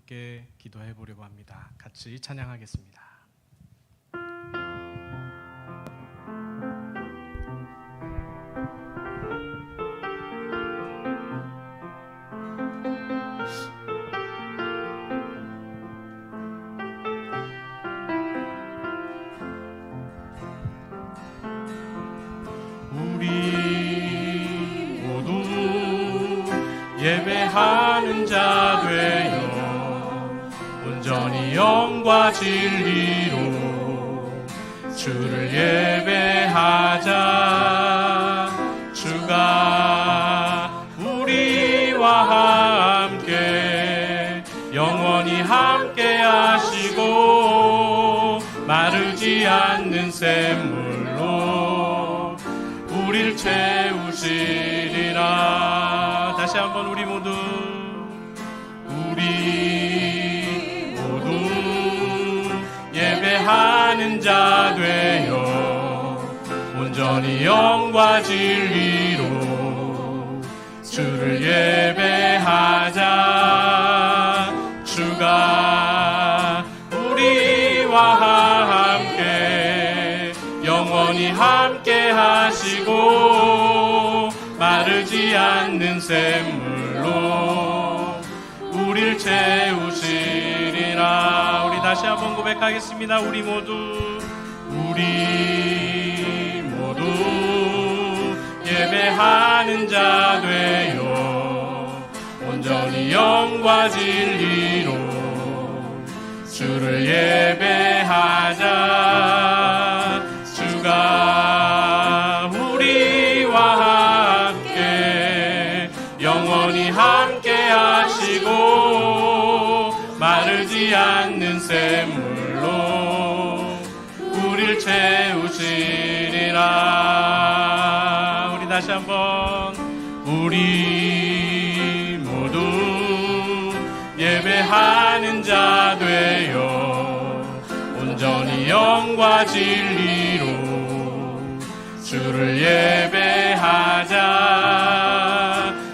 함께 기도해 보려고 합니다. 같이 찬양하겠습니다. 우리 모두 예배하는 자 되어 온전히 영과 진리로 주를 예배하자. 주가 우리와 함께 영원히 함께 하시고 마르지 않는 샘물로 우릴 채우시리라. 다시 한번 우리 모두 예배하는 자 되어 온전히 영과 진리로 주를 예배하자. 주가 우리와 함께 영원히 함께 하시고 마르지 않는 샘물로 우릴 채우시리라. 우리 다시 한번 고백하겠습니다. 우리 모두 예배하는 자 되어 온전히 영과 진리로 주를 예배하자. 주가 우리와 함께 영원히 함께 하시고 마르지 않는 샘물로 우릴 채우시리라. 우리 다시 한번 우리 모두 예배하는 자 되어 온전히 영과 진리로 주를 예배하자.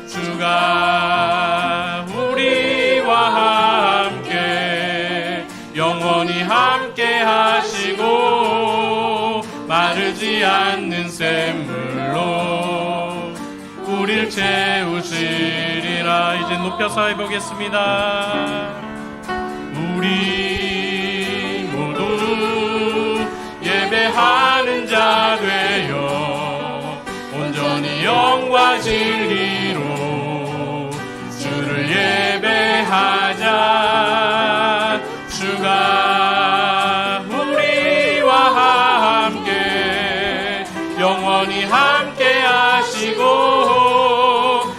주가 우리와 함께 영원히 함께 하시고 마르지 않는 샘물로 우릴 채우시리라. 이제 높여서 해보겠습니다. 우리 모두 예배하는 자 되어 온전히 영과 진리로 주를 예배하자. 주가 우리와 함께 영원히 함께 하시고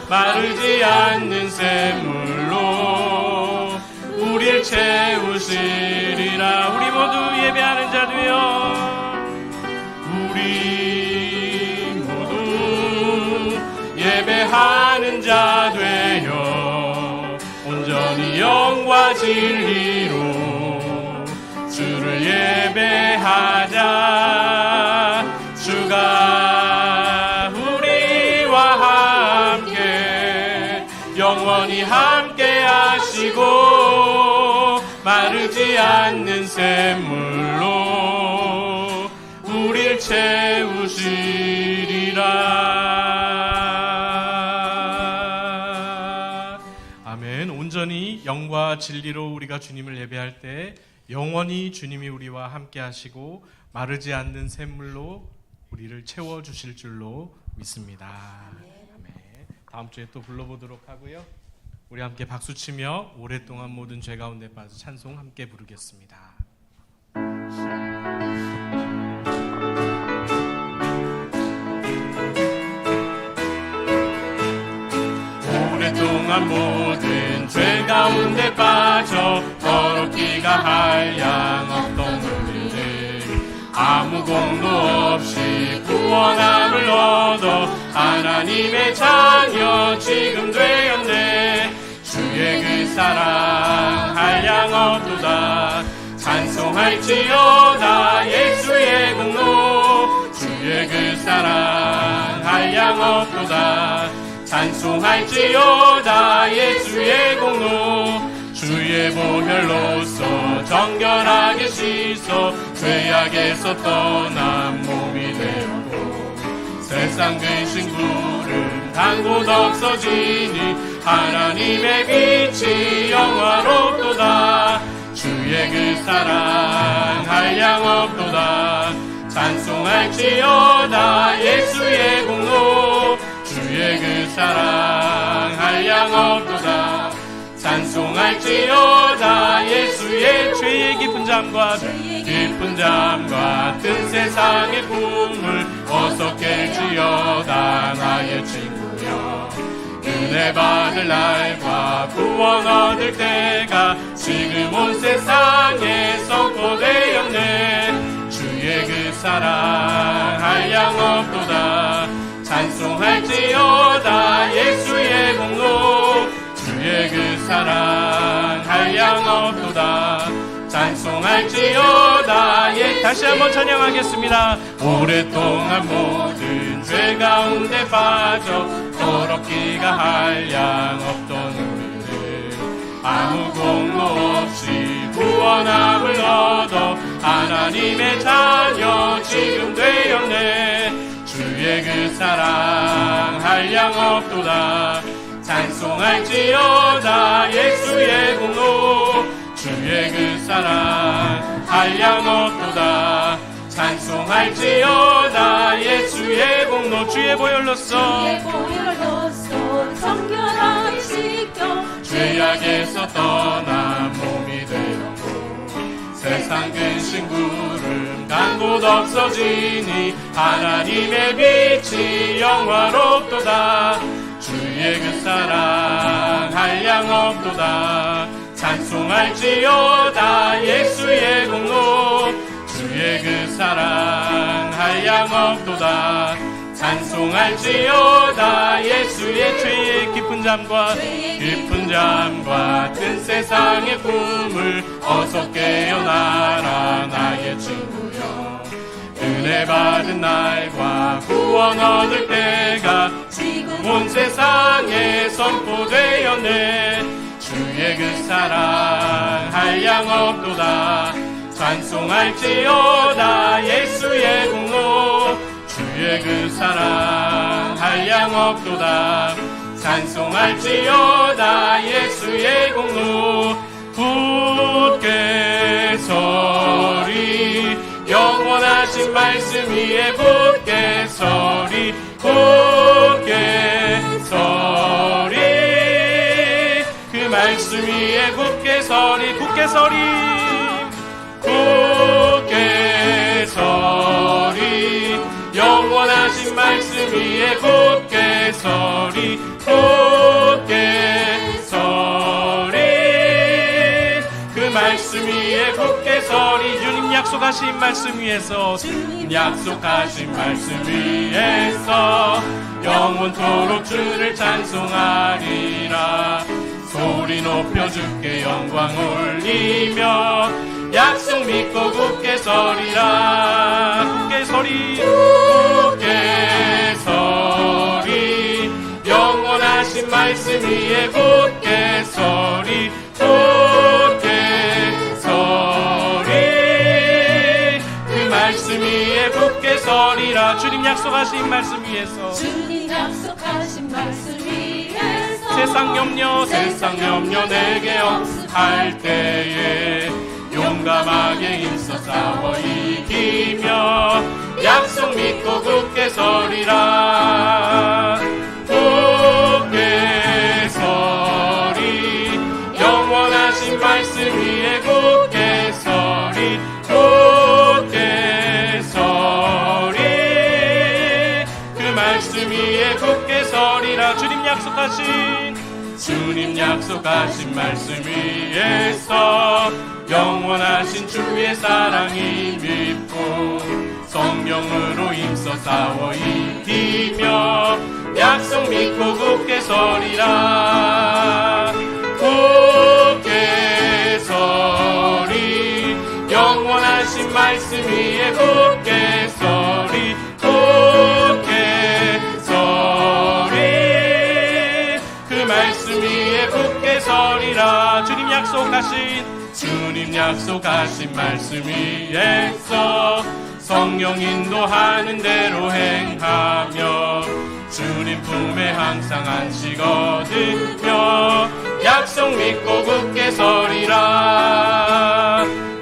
마르지 않는 샘물로 우릴 채우시리라. 우리 모두 예배하는 자 되어 예배하는 자 되어 온전히 영과 진리로 주를 예배하자. 주가 우리와 함께 영원히 함께 하시고 마르지 않는 샘물로 우릴 채우시리라. 아멘. 온전히 영과 진리로 우리가 주님을 예배할 때 영원히 주님이 우리와 함께 하시고 마르지 않는 샘물로 우리를 채워주실 줄로 믿습니다. 아멘. 다음 주에 또 불러보도록 하고요. 우리 함께 박수치며 오랫동안 모든 죄 가운데 빠져 찬송 함께 부르겠습니다. 오랫동안 모든 죄 가운데 빠져 더럽기가 한량 없던 우리를 아무 공로 없이 구원함을 얻어 하나님의 자녀 지금 되었네. 주의 그 사랑 한량 없도다. 찬송할지어다 예수의 공로. 주의 그 사랑 한량 없도다. 찬송할지어다 예수의 공로. 주의 씻어 죄악에서 떠난 몸이 되었고 세상 근심 구름 단 곳 없어지니 하나님의 빛이 영화롭도다. 주의 그 사랑 한량없도다. 찬송할지어다 예수의 공로. 주의 그 사랑 한량없도다. 찬송할지어다 예수의 죄의 깊은 잠과 든 세상의 꿈을 어서 깰지어다. 나의 친구여 은혜 받을 날과 구원 얻을 때가 지금 온 세상에 선포되었네. 주의 그 사랑 한량없도다. 찬송할지어다 예수의 공로. 주의 그 사랑 한량없도다. 찬송할지어다. 다시 한번 찬양하겠습니다. 오랫동안 모든 죄 가운데 빠져 더럽기가 한량없던 우리를 아무 공로 없이 구원함을 얻어 하나님의 자녀 지금 되었네. 주의 그 사랑 한량없도다. 찬송할지어다 예수의 공로. 주의 그 사랑 한량없도다. 찬송할지어다 예수의 공로. 주의 보혈로써 정결하게 씻겨 죄악에서 떠난 몸이 되었고 세상 근심 구름 간 곳 없어지니 하나님의 빛이 영화롭도다. 주의 그 사랑 한량없도다. 찬송할지어다 예수의 공로. 주의 그 사랑 한량없도다. 찬송할지어다 예수의 죄의 깊은 잠과 든 세상의 꿈을 어서 깨어나라. 나의 친구여 은혜 받은 날과 구원 얻을 때가 지금 온 세상에 선포되었네. 주의 그 사랑 한량없도다. 찬송할지어다 예수의 공로. 주의 그 사랑 한량없도다. 찬송할지어다 예수의 공로. 굳게 서리 영원하신 말씀 위에 굳게 서리. 굳게 서리 그 말씀 위에 굳게 서리. 굳게 서리 굳게 서리 영원하신 말씀 위에 굳게 서리. 굳게 서리 그 말씀 위에 굳게 서리. 주님 약속하신 말씀 위에서 약속하신 말씀 위에서 영원토록 주를 찬송하리라. 소리 높여 주께 영광 올리며 약속 믿고 굳게 서리라. 굳게 서리. 굳게 서리 영원하신 말씀 위에 굳게 서리. 굳게 서리 그 말씀 위에 굳게 서리라. 주님 약속하신 말씀 위에서 세상 염려 내게 없을 때에 용감하게 힘써 싸워 이기며 약속 믿고 굳게 서리라. 굳게 서리 영원하신 말씀 위에 굳게 서리. 굳게 서리 그 말씀 위에 굳게 서리라. 주님 약속하신 말씀 위에서 영원하신 주의 사랑이 믿고 성령으로 힘써 싸워 이기며 약속 믿고 굳게 서리라. 굳게 서리 영원하신 말씀 위에 굳게 서리. 굳게 서리 그 말씀 위에 굳게 서리라. 주님 약속하신 말씀 위에서 성령 인도하는 대로 행하며 주님 품에 항상 안식 얻으며 약속 믿고 굳게 서리라.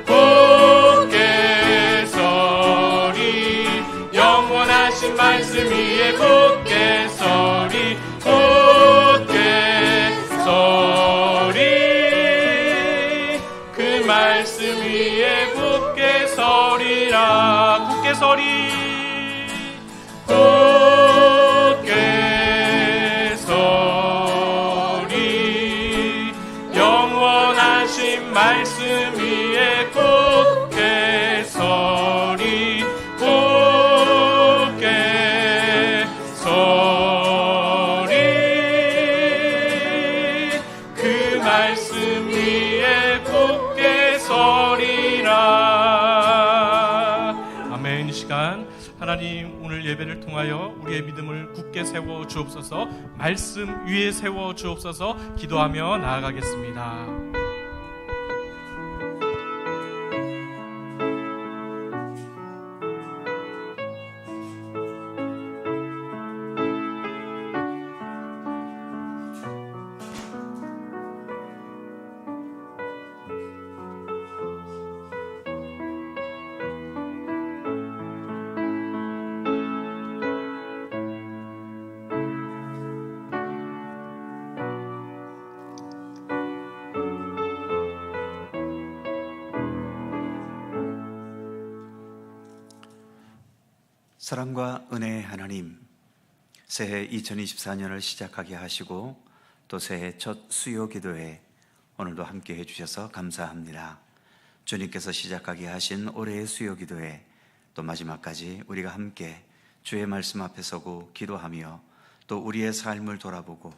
굳게 서리 영원하신 말씀 위에 굳게 서리. 굳게 서리 그 말씀 위에 굳게 서리라. 굳게 서리. 굳게 서리 영원하신 말씀 위에 굳게 서리. 굳게 서리 그 말씀 위에 굳게 서리라. 아멘. 이 시간 하나님 오늘 예배를 통하여 우리의 믿음을 굳게 세워 주옵소서. 말씀 위에 세워 주옵소서. 기도하며 나아가겠습니다. 사랑과 은혜의 하나님, 새해 2024년을 시작하게 하시고 또 새해 첫 수요 기도회 오늘도 함께 해주셔서 감사합니다. 주님께서 시작하게 하신 올해의 수요 기도회 또 마지막까지 우리가 함께 주의 말씀 앞에 서고 기도하며 또 우리의 삶을 돌아보고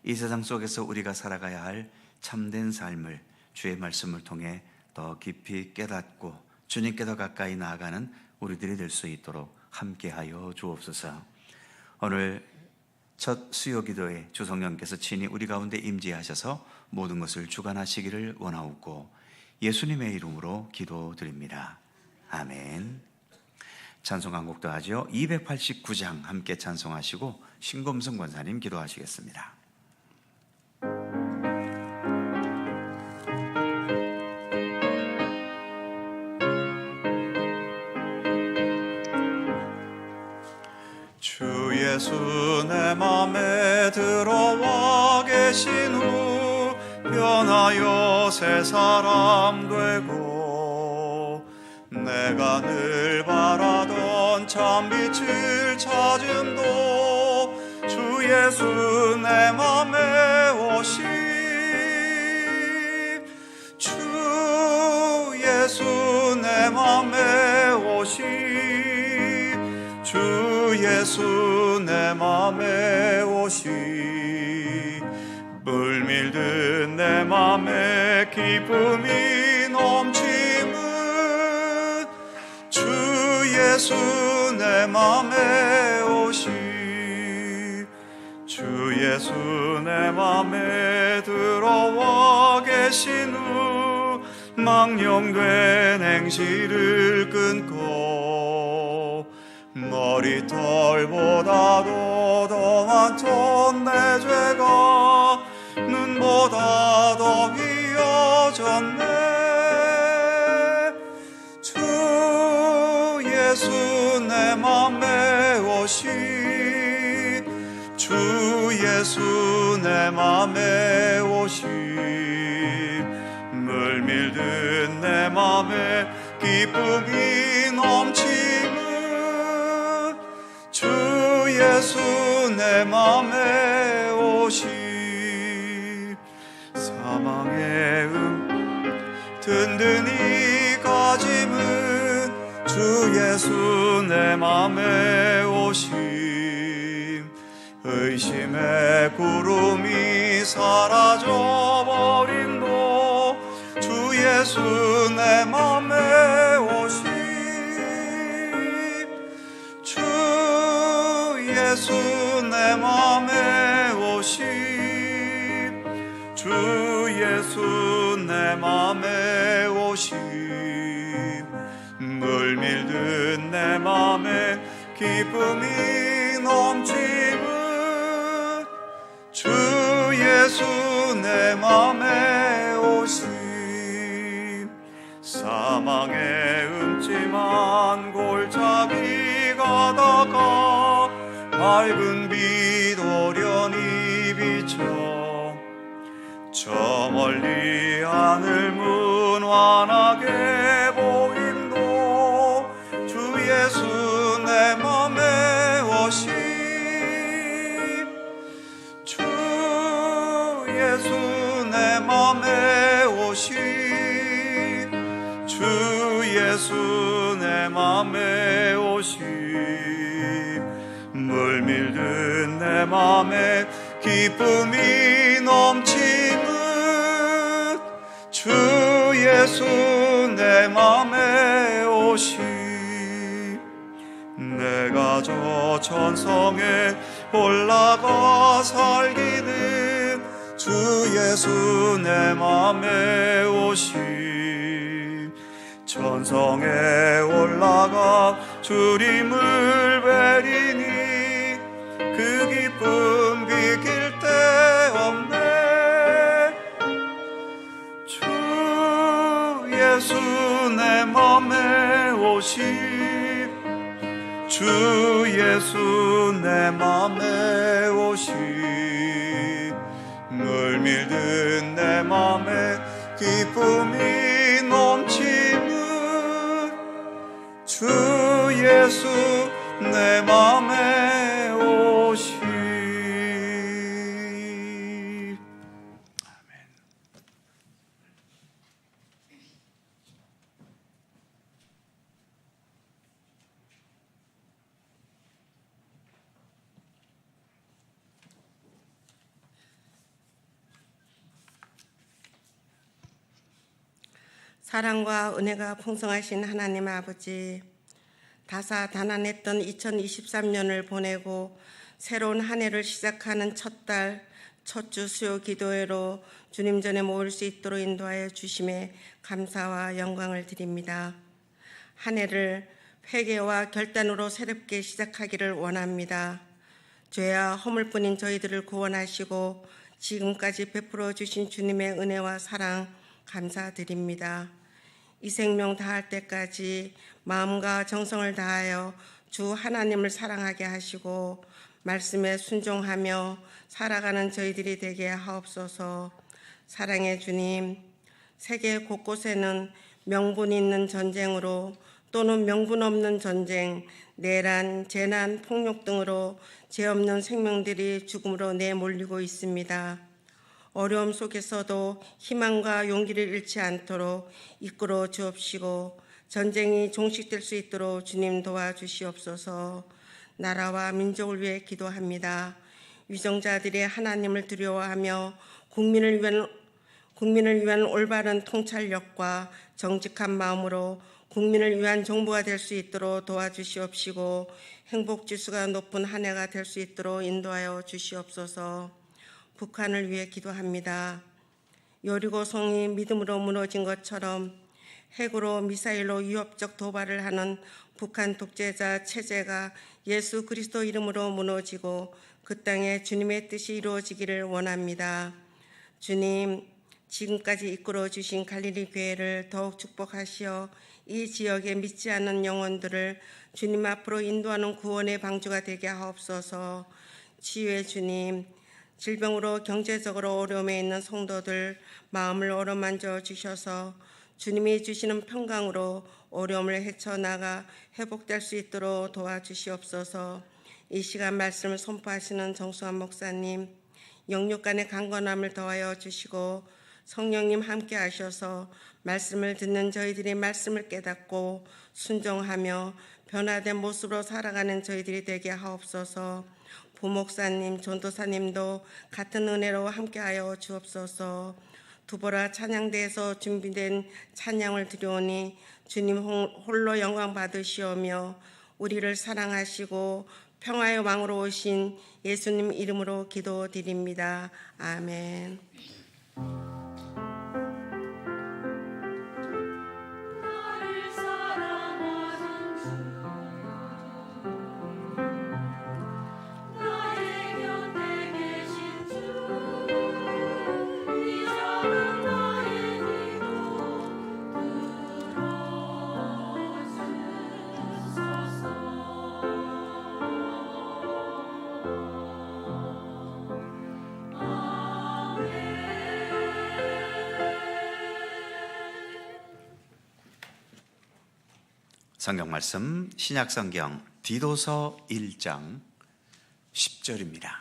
이 세상 속에서 우리가 살아가야 할 참된 삶을 주의 말씀을 통해 더 깊이 깨닫고 주님께 더 가까이 나아가는 우리들이 될 수 있도록 함께하여 주옵소서. 오늘 첫 수요 기도에 주성령께서 친히 우리 가운데 임재하셔서 모든 것을 주관하시기를 원하옵고 예수님의 이름으로 기도드립니다. 아멘. 찬송 한 곡도 하죠. 289장 함께 찬송하시고 신검승 권사님 기도하시겠습니다. 주 예수 내 맘에 들어와 계신 후 변하여 새 사람 되고 내가 늘 바라던 참 빛을 찾음도 주 예수 내 맘에 오시 주 예수 내 맘에 오시 주 예수 내 맘에 오시 물밀듯 내 맘에 기쁨이 넘치는 주 예수 내 맘에 오시 주 예수 내 맘에 들어와 계신 후 망령된 행실을 끊고 머리털보다도 더 많던 내 죄가 눈보다 더 희어졌네 주 예수 내 맘에 오시 주 예수 내 맘에 오시 물밀듯 내 맘에 기쁨이 넘치는 주 예수 내 맘에 오시 사망의 든든히 가짐은 주 예수 내 맘에 오시 의심의 구름이 사라져버림도 주 예수 내 맘에 오시 주 예수 내 맘에 오시 주 예수 내 기쁨이 넘치는 주 예수 내 맘에 오심. 사망의 음침한 골짜기가 다가 밝은 빛 오련히 비쳐 저 멀리 하늘 문환하게 보임도 주 예수 내 맘에 오심. 주 예수 내 맘에 오심. 주 예수 내 맘에 오심. 물밀든 내 맘에 기쁨이 넘치는 주 예수 내 맘에 오심. 내가 저 천성에 올라가 살기는 주 예수 내 맘에 오심. 천성에 올라가 주님을 뵈리니 그 기쁨 비길 데 없네. 주 예수 내 맘에 오심. 주 예수 내 맘에 오심. 물밀든 내 맘에 기쁨이 넘치는 주 예수 내 맘에 오심. 아멘. 사랑과 은혜가 풍성하신 하나님 아버지, 다사다난했던 2023년을 보내고 새로운 한 해를 시작하는 첫 달, 첫 주 수요 기도회로 주님 전에 모일 수 있도록 인도하여 주심에 감사와 영광을 드립니다. 한 해를 회개와 결단으로 새롭게 시작하기를 원합니다. 죄와 허물뿐인 저희들을 구원하시고 지금까지 베풀어 주신 주님의 은혜와 사랑 감사드립니다. 이 생명 다할 때까지 마음과 정성을 다하여 주 하나님을 사랑하게 하시고 말씀에 순종하며 살아가는 저희들이 되게 하옵소서. 사랑의 주님, 세계 곳곳에는 명분 있는 전쟁으로 또는 명분 없는 전쟁, 내란, 재난, 폭력 등으로 죄 없는 생명들이 죽음으로 내몰리고 있습니다. 어려움 속에서도 희망과 용기를 잃지 않도록 이끌어 주옵시고 전쟁이 종식될 수 있도록 주님 도와주시옵소서. 나라와 민족을 위해 기도합니다. 위정자들이 하나님을 두려워하며 국민을 위한 올바른 통찰력과 정직한 마음으로 국민을 위한 정부가 될 수 있도록 도와주시옵시고 행복지수가 높은 한 해가 될 수 있도록 인도하여 주시옵소서. 북한을 위해 기도합니다. 여리고성이 믿음으로 무너진 것처럼 핵으로 미사일로 위협적 도발을 하는 북한 독재자 체제가 예수 그리스도 이름으로 무너지고 그 땅에 주님의 뜻이 이루어지기를 원합니다. 주님, 지금까지 이끌어 주신 갈릴리 교회를 더욱 축복하시어 이 지역에 믿지 않는 영혼들을 주님 앞으로 인도하는 구원의 방주가 되게 하옵소서. 치유의 주님, 질병으로 경제적으로 어려움에 있는 성도들 마음을 어루만져 주셔서 주님이 주시는 평강으로 어려움을 헤쳐나가 회복될 수 있도록 도와주시옵소서. 이 시간 말씀을 선포하시는 정수환 목사님, 영육간의 강건함을 더하여 주시고 성령님 함께 하셔서 말씀을 듣는 저희들이 말씀을 깨닫고 순종하며 변화된 모습으로 살아가는 저희들이 되게 하옵소서. 부목사님, 전도사님도 같은 은혜로 함께하여 주옵소서. 두보라 찬양대에서 준비된 찬양을 드려오니 주님 홀로 영광 받으시오며 우리를 사랑하시고 평화의 왕으로 오신 예수님 이름으로 기도드립니다. 아멘. 나를 사랑하는 주 성경 말씀 신약 성경 디도서 1장 10절입니다.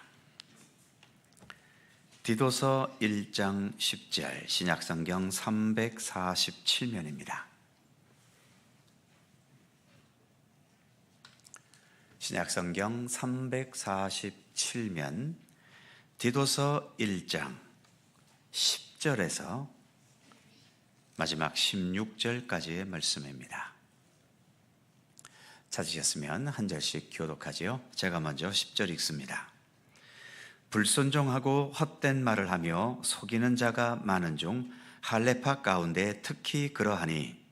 디도서 1장 10절 신약 성경 347면입니다. 신약 성경 347면 디도서 1장 10절에서 마지막 16절까지의 말씀입니다. 찾으셨으면 한 절씩 교독하지요. 제가 먼저 10절 읽습니다. 불순종하고 헛된 말을 하며 속이는 자가 많은 중 할례파 가운데 특히 그러하니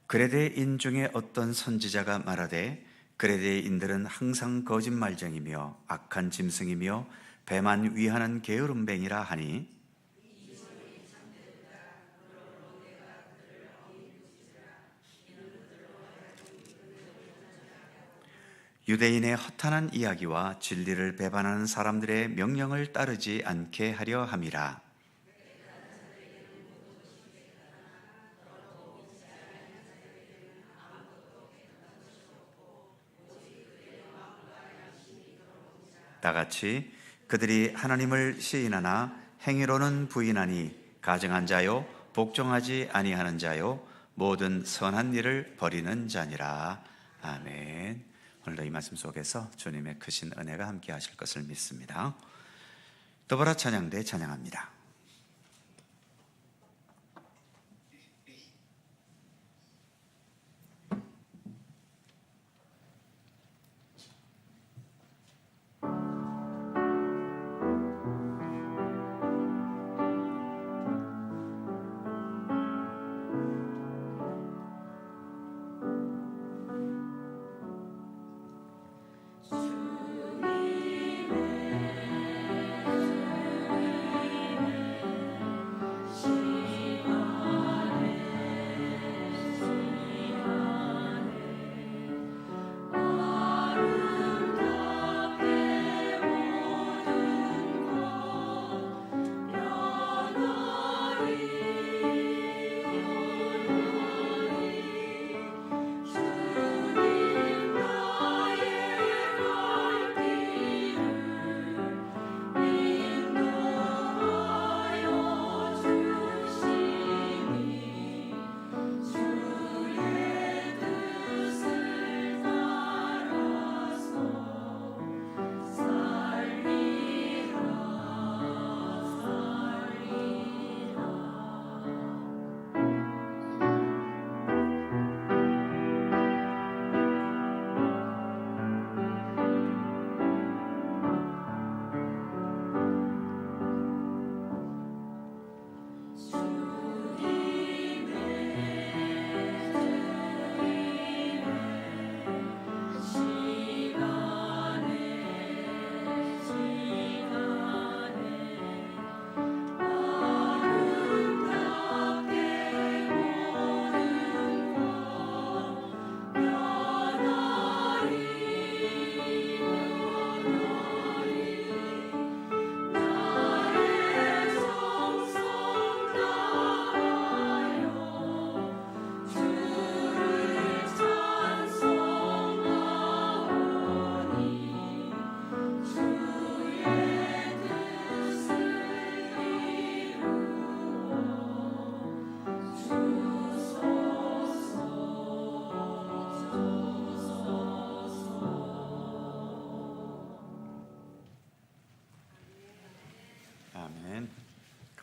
그레데인 중에 어떤 선지자가 말하되 그레데인들은 항상 거짓말쟁이며 악한 짐승이며 배만 위하는 게으름뱅이라 하니 유대인의 허탄한 이야기와 진리를 배반하는 사람들의 명령을 따르지 않게 하려 함이라. 다같이 그들이 하나님을 시인하나 행위로는 부인하니 가증한 자요 복종하지 아니하는 자요 모든 선한 일을 버리는 자니라. 아멘. 오늘도 이 말씀 속에서 주님의 크신 은혜가 함께 하실 것을 믿습니다. 더불어 찬양대 찬양합니다.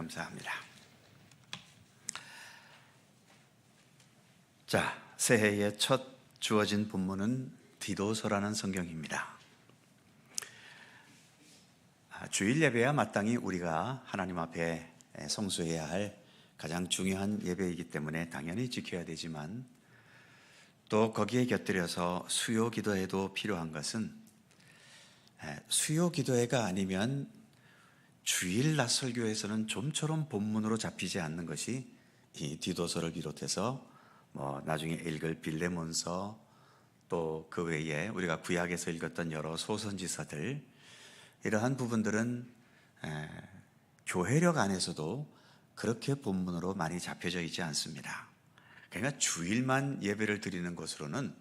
감사합니다. 자, 새해의 첫 주어진 본문은 디도서라는 성경입니다. 주일 예배야 마땅히 우리가 하나님 앞에 성수해야 할 가장 중요한 예배이기 때문에 당연히 지켜야 되지만 또 거기에 곁들여서 수요 기도회도 필요한 것은 수요 기도회가 아니면 주일 낮 설교에서는 좀처럼 본문으로 잡히지 않는 것이 이 디도서를 비롯해서 나중에 읽을 빌레몬서 또 그 외에 우리가 구약에서 읽었던 여러 소선지서들 이러한 부분들은 교회력 안에서도 그렇게 본문으로 많이 잡혀져 있지 않습니다. 그러니까 주일만 예배를 드리는 것으로는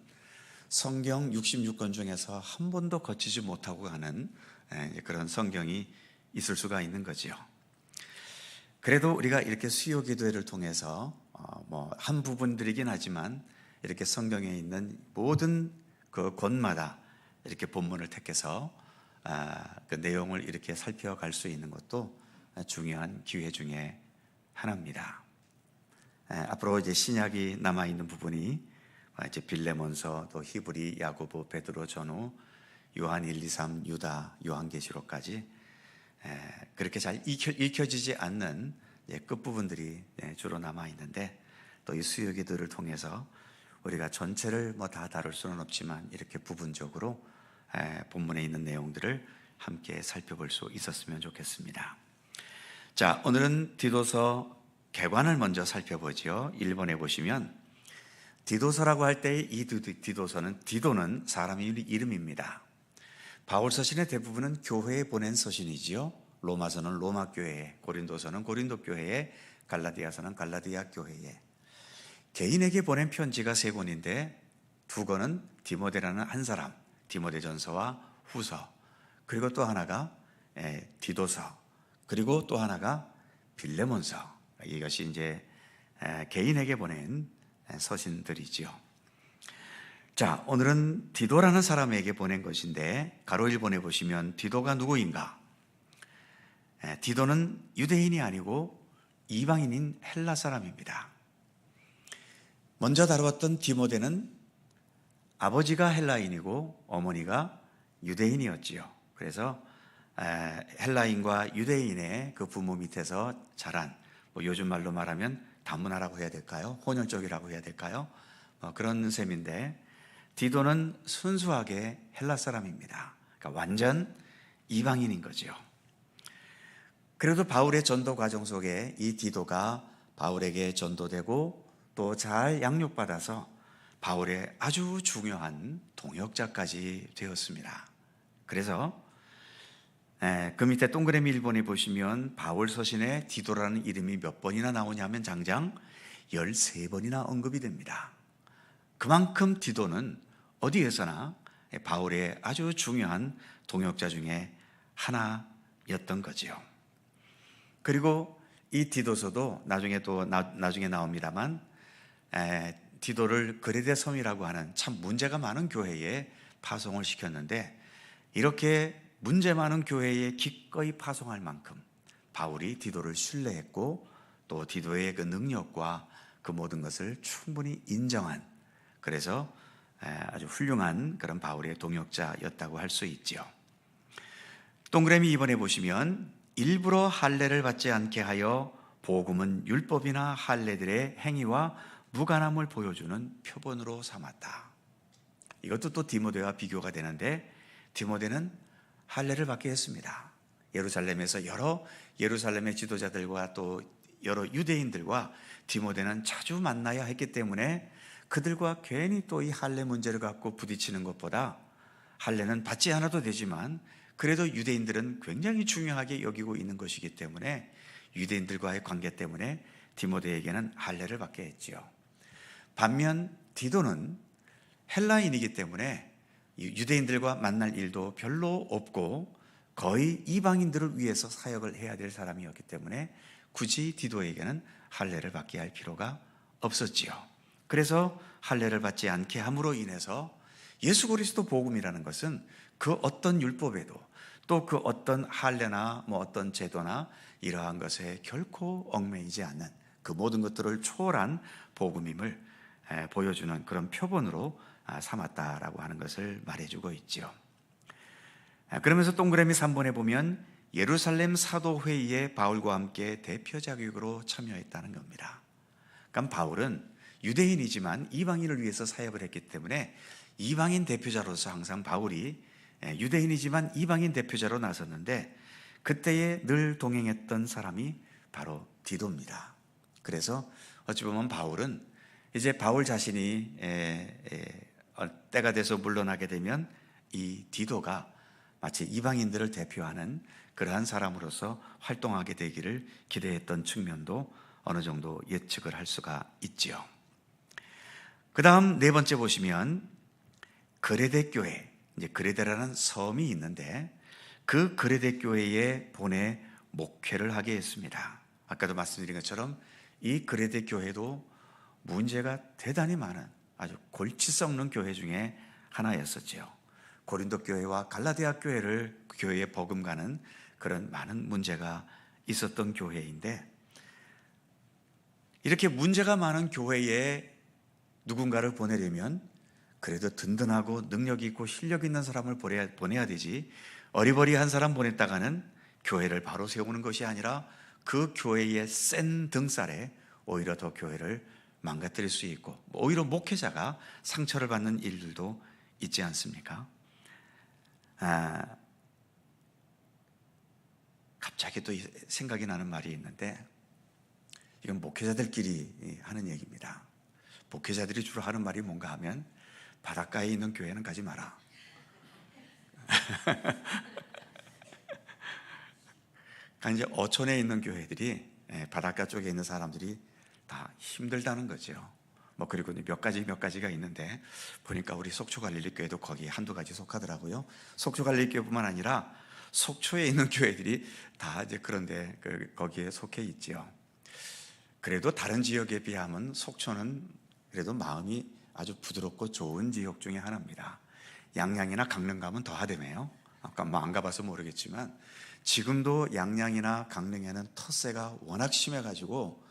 성경 66권 중에서 한 번도 거치지 못하고 가는 그런 성경이 있을 수가 있는 거지요. 그래도 우리가 이렇게 수요 기도회를 통해서 한 부분들이긴 하지만 이렇게 성경에 있는 모든 그 권마다 이렇게 본문을 택해서 그 내용을 이렇게 살펴갈 수 있는 것도 중요한 기회 중에 하나입니다. 앞으로 이제 신약이 남아 있는 부분이 이제 빌레몬서, 또 히브리, 야고보, 베드로, 전후, 요한 1, 2, 3, 유다, 요한계시록까지 그렇게 잘 읽혀지지 않는 끝부분들이 주로 남아 있는데, 또 이 수요 기도를 통해서 우리가 전체를 다 다룰 수는 없지만 이렇게 부분적으로 본문에 있는 내용들을 함께 살펴볼 수 있었으면 좋겠습니다. 자, 오늘은 디도서 개관을 먼저 살펴보죠. 1번에 보시면 디도서라고 할 때 이 디도는 사람 이름입니다. 바울 서신의 대부분은 교회에 보낸 서신이지요. 로마서는 로마 교회에, 고린도서는 고린도 교회에, 갈라디아서는 갈라디아 교회에. 개인에게 보낸 편지가 3권인데 2권은 디모데라는 한 사람, 디모데전서와 후서, 그리고 또 하나가 디도서, 그리고 또 하나가 빌레몬서. 이것이 이제 개인에게 보낸 서신들이지요. 자, 오늘은 디도라는 사람에게 보낸 것인데 가로 1번에 보시면 디도가 누구인가? 디도는 유대인이 아니고 이방인인 헬라 사람입니다. 먼저 다루었던 디모데는 아버지가 헬라인이고 어머니가 유대인이었지요. 그래서 헬라인과 유대인의 그 부모 밑에서 자란, 요즘 말로 말하면 다문화라고 해야 될까요? 혼혈족이라고 해야 될까요? 그런 셈인데, 디도는 순수하게 헬라 사람입니다. 그러니까 완전 이방인인 거죠. 그래도 바울의 전도 과정 속에 이 디도가 바울에게 전도되고 또 잘 양육받아서 바울의 아주 중요한 동역자까지 되었습니다. 그래서 그 밑에 동그라미 1번에 보시면 바울 서신에 디도라는 이름이 몇 번이나 나오냐면 장장 13번이나 언급이 됩니다. 그만큼 디도는 어디에서나 바울의 아주 중요한 동역자 중에 하나였던 거지요. 그리고 이 디도서도 나중에 나옵니다만 디도를 그레데 섬이라고 하는 참 문제가 많은 교회에 파송을 시켰는데, 이렇게 문제 많은 교회에 기꺼이 파송할 만큼 바울이 디도를 신뢰했고 또 디도의 그 능력과 그 모든 것을 충분히 인정한, 그래서 아주 훌륭한 그런 바울의 동역자였다고 할 수 있죠. 동그라미 2번에 보시면 일부러 할례를 받지 않게 하여 복음은 율법이나 할례들의 행위와 무관함을 보여주는 표본으로 삼았다. 이것도 또 디모데와 비교가 되는데, 디모데는 할례를 받게 했습니다. 예루살렘에서 여러 예루살렘의 지도자들과 또 여러 유대인들과 디모데는 자주 만나야 했기 때문에 그들과 괜히 또 이 할례 문제를 갖고 부딪히는 것보다, 할례는 받지 않아도 되지만 그래도 유대인들은 굉장히 중요하게 여기고 있는 것이기 때문에 유대인들과의 관계 때문에 디모데에게는 할례를 받게 했지요. 반면 디도는 헬라인이기 때문에 유대인들과 만날 일도 별로 없고 거의 이방인들을 위해서 사역을 해야 될 사람이었기 때문에 굳이 디도에게는 할례를 받게 할 필요가 없었지요. 그래서 할례를 받지 않게 함으로 인해서 예수 그리스도 복음이라는 것은 그 어떤 율법에도 또 그 어떤 할례나 어떤 제도나 이러한 것에 결코 얽매이지 않는 그 모든 것들을 초월한 복음임을 보여주는 그런 표본으로 삼았다라고 하는 것을 말해주고 있죠. 그러면서 동그라미 3번에 보면 예루살렘 사도회의에 바울과 함께 대표 자격으로 참여했다는 겁니다. 그러니까 바울은 유대인이지만 이방인을 위해서 사역을 했기 때문에 이방인 대표자로서 항상 바울이 유대인이지만 이방인 대표자로 나섰는데, 그때에 늘 동행했던 사람이 바로 디도입니다. 그래서 어찌 보면 바울은 이제 바울 자신이 때가 돼서 물러나게 되면 이 디도가 마치 이방인들을 대표하는 그러한 사람으로서 활동하게 되기를 기대했던 측면도 어느 정도 예측을 할 수가 있지요. 그 다음 네 번째 보시면 그레데 교회, 이제 그레데라는 섬이 있는데 그 그레데 교회에 보내 목회를 하게 했습니다. 아까도 말씀드린 것처럼 이 그레데 교회도 문제가 대단히 많은 아주 골치 썩는 교회 중에 하나였었죠. 고린도 교회와 갈라디아 교회를 교회에 버금가는 그런 많은 문제가 있었던 교회인데, 이렇게 문제가 많은 교회에 누군가를 보내려면 그래도 든든하고 능력 있고 실력 있는 사람을 보내야 되지, 어리버리한 사람 보냈다가는 교회를 바로 세우는 것이 아니라 그 교회의 센 등살에 오히려 더 교회를 망가뜨릴 수 있고, 오히려 목회자가 상처를 받는 일들도 있지 않습니까? 갑자기 또 생각이 나는 말이 있는데, 이건 목회자들끼리 하는 얘기입니다. 목회자들이 주로 하는 말이 뭔가 하면, 바닷가에 있는 교회는 가지 마라. 이제 어촌에 있는 교회들이, 바닷가 쪽에 있는 사람들이 다 힘들다는 거죠. 그리고 몇 가지가 있는데, 보니까 우리 속초갈릴리교회도 거기 한두 가지 속하더라고요. 속초갈릴리교회뿐만 아니라 속초에 있는 교회들이 다 이제 그런데 거기에 속해 있지요. 그래도 다른 지역에 비하면 속초는 그래도 마음이 아주 부드럽고 좋은 지역 중에 하나입니다. 양양이나 강릉 가면 더 하대매요. 아까 안 가봐서 모르겠지만 지금도 양양이나 강릉에는 텃세가 워낙 심해가지고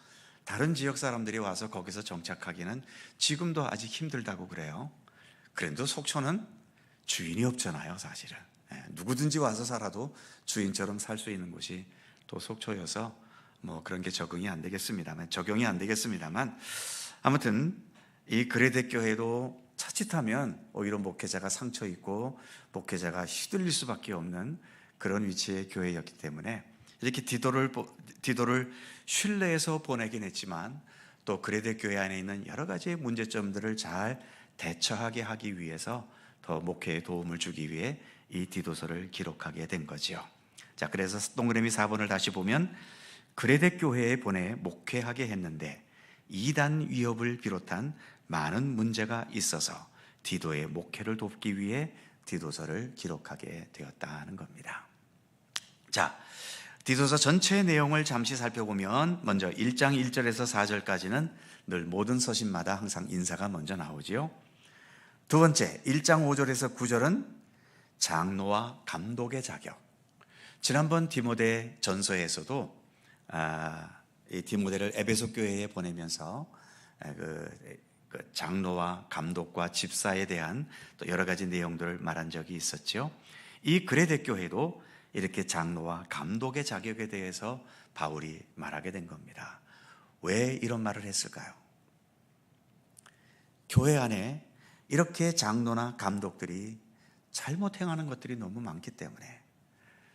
다른 지역 사람들이 와서 거기서 정착하기는 지금도 아직 힘들다고 그래요. 그래도 속초는 주인이 없잖아요, 사실은. 누구든지 와서 살아도 주인처럼 살 수 있는 곳이 또 속초여서 그런 게 적용이 안 되겠습니다만, 아무튼 이 그레데 교회도 자칫하면 오히려 목회자가 상처 있고 목회자가 휘둘릴 수밖에 없는 그런 위치의 교회였기 때문에 이렇게 디도를 신뢰해서 보내긴 했지만, 또 그레데 교회 안에 있는 여러 가지의 문제점들을 잘 대처하게 하기 위해서 더 목회에 도움을 주기 위해 이 디도서를 기록하게 된 거죠. 자, 그래서 동그라미 4번을 다시 보면 그레데 교회에 보내 목회하게 했는데 이단 위협을 비롯한 많은 문제가 있어서 디도의 목회를 돕기 위해 디도서를 기록하게 되었다는 겁니다. 자, 디도서 전체의 내용을 잠시 살펴보면 먼저 1장 1절에서 4절까지는 늘 모든 서신마다 항상 인사가 먼저 나오지요. 두 번째, 1장 5절에서 9절은 장로와 감독의 자격. 지난번 디모데 전서에서도 이 디모데를 에베소 교회에 보내면서 그 장로와 감독과 집사에 대한 또 여러 가지 내용들을 말한 적이 있었죠. 이 그레데 교회도 이렇게 장로와 감독의 자격에 대해서 바울이 말하게 된 겁니다. 왜 이런 말을 했을까요? 교회 안에 이렇게 장로나 감독들이 잘못 행하는 것들이 너무 많기 때문에,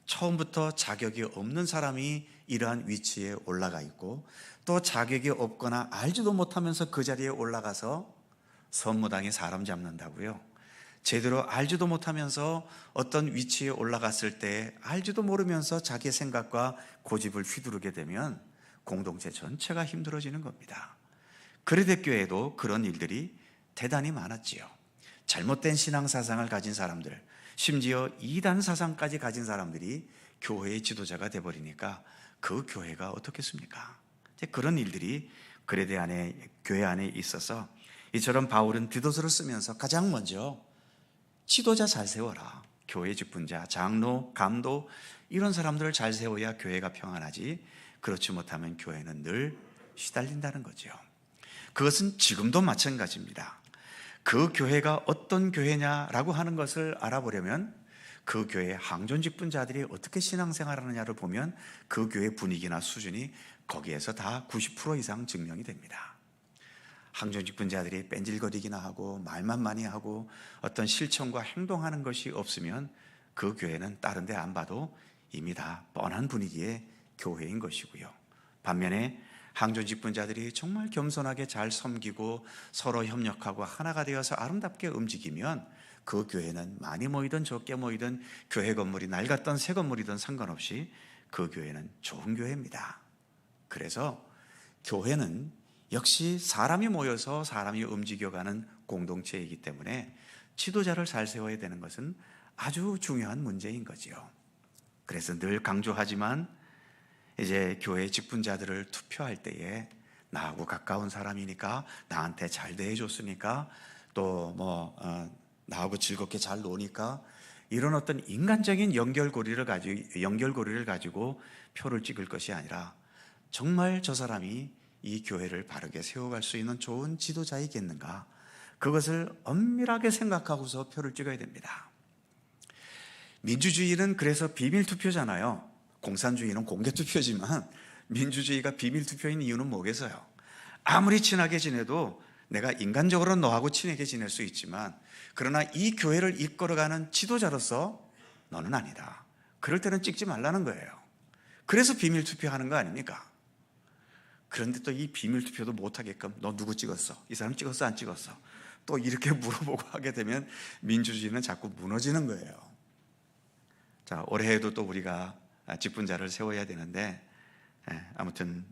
처음부터 자격이 없는 사람이 이러한 위치에 올라가 있고, 또 자격이 없거나 알지도 못하면서 그 자리에 올라가서 선무당에 사람 잡는다고요. 제대로 알지도 못하면서 어떤 위치에 올라갔을 때 알지도 모르면서 자기의 생각과 고집을 휘두르게 되면 공동체 전체가 힘들어지는 겁니다. 그레데 교회도 그런 일들이 대단히 많았지요. 잘못된 신앙 사상을 가진 사람들, 심지어 이단 사상까지 가진 사람들이 교회의 지도자가 돼버리니까 그 교회가 어떻겠습니까? 그런 일들이 그레데 안에, 교회 안에 있어서 이처럼 바울은 디도서를 쓰면서 가장 먼저 지도자 잘 세워라. 교회 직분자, 장로, 감독 이런 사람들을 잘 세워야 교회가 평안하지, 그렇지 못하면 교회는 늘 시달린다는 거죠. 그것은 지금도 마찬가지입니다. 그 교회가 어떤 교회냐라고 하는 것을 알아보려면 그 교회의 항존 직분자들이 어떻게 신앙생활하느냐를 보면 그 교회 분위기나 수준이 거기에서 다 90% 이상 증명이 됩니다. 항존 직분자들이 뺀질거리기나 하고 말만 많이 하고 어떤 실천과 행동하는 것이 없으면 그 교회는 다른 데 안 봐도 이미 다 뻔한 분위기의 교회인 것이고요. 반면에 항존 직분자들이 정말 겸손하게 잘 섬기고 서로 협력하고 하나가 되어서 아름답게 움직이면 그 교회는 많이 모이든 적게 모이든 교회 건물이 낡았던 새 건물이든 상관없이 그 교회는 좋은 교회입니다. 그래서 교회는 역시 사람이 모여서 사람이 움직여가는 공동체이기 때문에 지도자를 잘 세워야 되는 것은 아주 중요한 문제인 거지요. 그래서 늘 강조하지만 이제 교회 직분자들을 투표할 때에 나하고 가까운 사람이니까 나한테 잘 대해줬으니까 또 나하고 즐겁게 잘 노니까 이런 어떤 인간적인 연결고리를 가지고 표를 찍을 것이 아니라 정말 저 사람이 이 교회를 바르게 세워갈 수 있는 좋은 지도자이겠는가, 그것을 엄밀하게 생각하고서 표를 찍어야 됩니다. 민주주의는 그래서 비밀투표잖아요. 공산주의는 공개투표지만 민주주의가 비밀투표인 이유는 뭐겠어요? 아무리 친하게 지내도 내가 인간적으로 너하고 친하게 지낼 수 있지만 그러나 이 교회를 이끌어가는 지도자로서 너는 아니다. 그럴 때는 찍지 말라는 거예요. 그래서 비밀투표하는 거 아닙니까? 그런데 또 이 비밀투표도 못하게끔 너 누구 찍었어? 이 사람 찍었어? 안 찍었어? 또 이렇게 물어보고 하게 되면 민주주의는 자꾸 무너지는 거예요. 자, 올해에도 또 우리가 직분자를 세워야 되는데 아무튼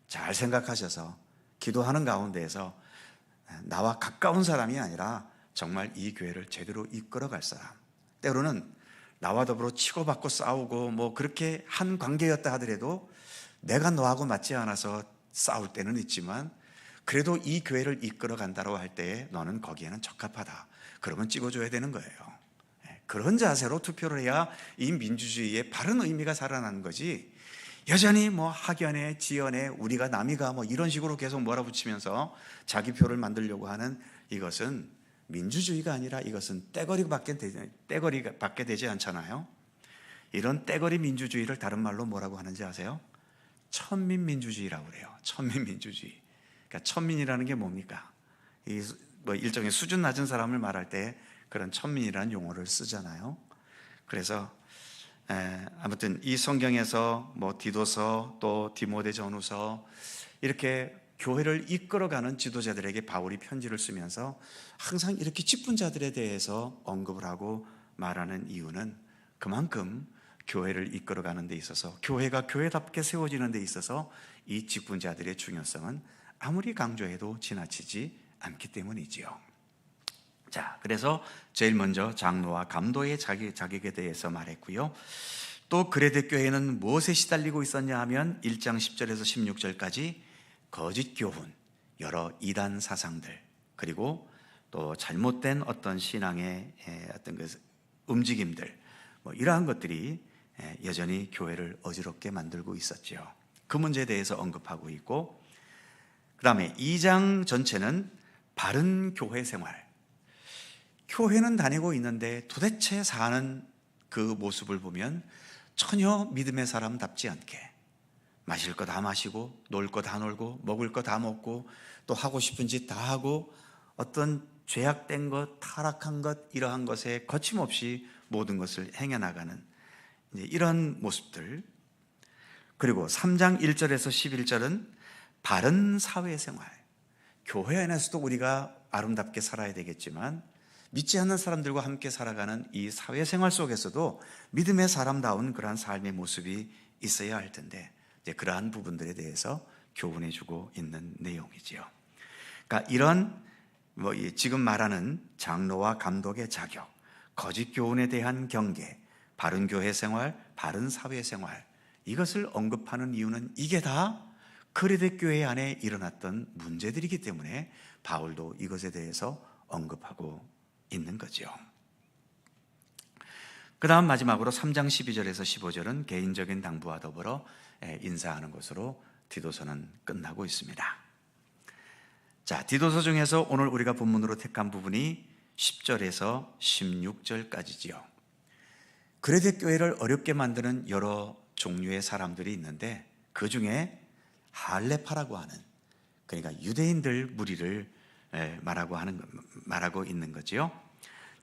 잘 생각하셔서 기도하는 가운데에서 나와 가까운 사람이 아니라 정말 이 교회를 제대로 이끌어갈 사람, 때로는 나와 더불어 치고받고 싸우고 그렇게 한 관계였다 하더라도 내가 너하고 맞지 않아서 싸울 때는 있지만 그래도 이 교회를 이끌어간다고 할 때에 너는 거기에는 적합하다. 그러면 찍어줘야 되는 거예요. 그런 자세로 투표를 해야 이 민주주의의 바른 의미가 살아나는 거지, 여전히 학연에 지연에 우리가 남이가 이런 식으로 계속 몰아붙이면서 자기 표를 만들려고 하는 이것은 민주주의가 아니라 이것은 떼거리밖에 되지 않잖아요. 이런 떼거리 민주주의를 다른 말로 뭐라고 하는지 아세요? 천민민주주의라고 그래요. 천민민주주의. 그러니까 천민이라는 게 뭡니까? 일종의 수준 낮은 사람을 말할 때 그런 천민이라는 용어를 쓰잖아요. 그래서 아무튼 이 성경에서 디도서 또 디모데 전후서 이렇게 교회를 이끌어가는 지도자들에게 바울이 편지를 쓰면서 항상 이렇게 직분자들에 대해서 언급을 하고 말하는 이유는 그만큼 교회를 이끌어가는 데 있어서, 교회가 교회답게 세워지는 데 있어서 이 직분자들의 중요성은 아무리 강조해도 지나치지 않기 때문이지요. 자, 그래서 제일 먼저 장로와 감도의 자격에 대해서 말했고요. 또 그레데 교회는 무엇에 시달리고 있었냐 하면 1장 10절에서 16절까지 거짓 교훈, 여러 이단 사상들, 그리고 또 잘못된 어떤 신앙의 어떤 움직임들, 이러한 것들이 여전히 교회를 어지럽게 만들고 있었죠. 그 문제에 대해서 언급하고 있고, 그 다음에 2장 전체는 바른 교회 생활, 교회는 다니고 있는데 도대체 사는 그 모습을 보면 전혀 믿음의 사람답지 않게 마실 거 다 마시고 놀 거 다 놀고 먹을 거 다 먹고 또 하고 싶은 짓 다 하고 어떤 죄악된 것, 타락한 것, 이러한 것에 거침없이 모든 것을 행해나가는 이런 모습들. 그리고 3장 1절에서 11절은 바른 사회생활, 교회 안에서도 우리가 아름답게 살아야 되겠지만 믿지 않는 사람들과 함께 살아가는 이 사회생활 속에서도 믿음의 사람다운 그러한 삶의 모습이 있어야 할 텐데 이제 그러한 부분들에 대해서 교훈해주고 있는 내용이지요. 그러니까 이런 지금 말하는 장로와 감독의 자격, 거짓 교훈에 대한 경계, 바른 교회 생활, 바른 사회 생활, 이것을 언급하는 이유는 이게 다 그레데 교회 안에 일어났던 문제들이기 때문에 바울도 이것에 대해서 언급하고 있는 거죠. 그 다음 마지막으로 3장 12절에서 15절은 개인적인 당부와 더불어 인사하는 것으로 디도서는 끝나고 있습니다. 자, 디도서 중에서 오늘 우리가 본문으로 택한 부분이 10절에서 16절까지지요. 그레데 교회를 어렵게 만드는 여러 종류의 사람들이 있는데 그 중에 할레파라고 하는, 그러니까 유대인들 무리를 말하고 있는 거지요.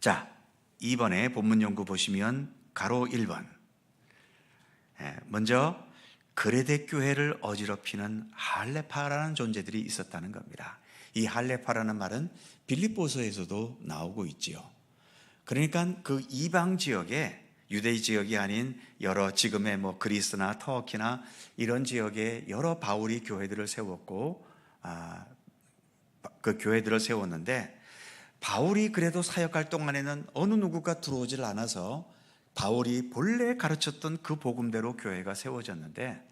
자, 이번에 본문 연구 보시면 가로 1번, 먼저 그레데 교회를 어지럽히는 할레파라는 존재들이 있었다는 겁니다. 이 할레파라는 말은 빌립보서에서도 나오고 있지요. 그러니까 그 이방 지역에, 유대인 지역이 아닌 여러 지금의 뭐 그리스나 터키나 이런 지역에 여러 바울이 교회들을 세웠고, 그 교회들을 세웠는데, 바울이 그래도 사역할 동안에는 어느 누구가 들어오질 않아서 바울이 본래 가르쳤던 그 복음대로 교회가 세워졌는데,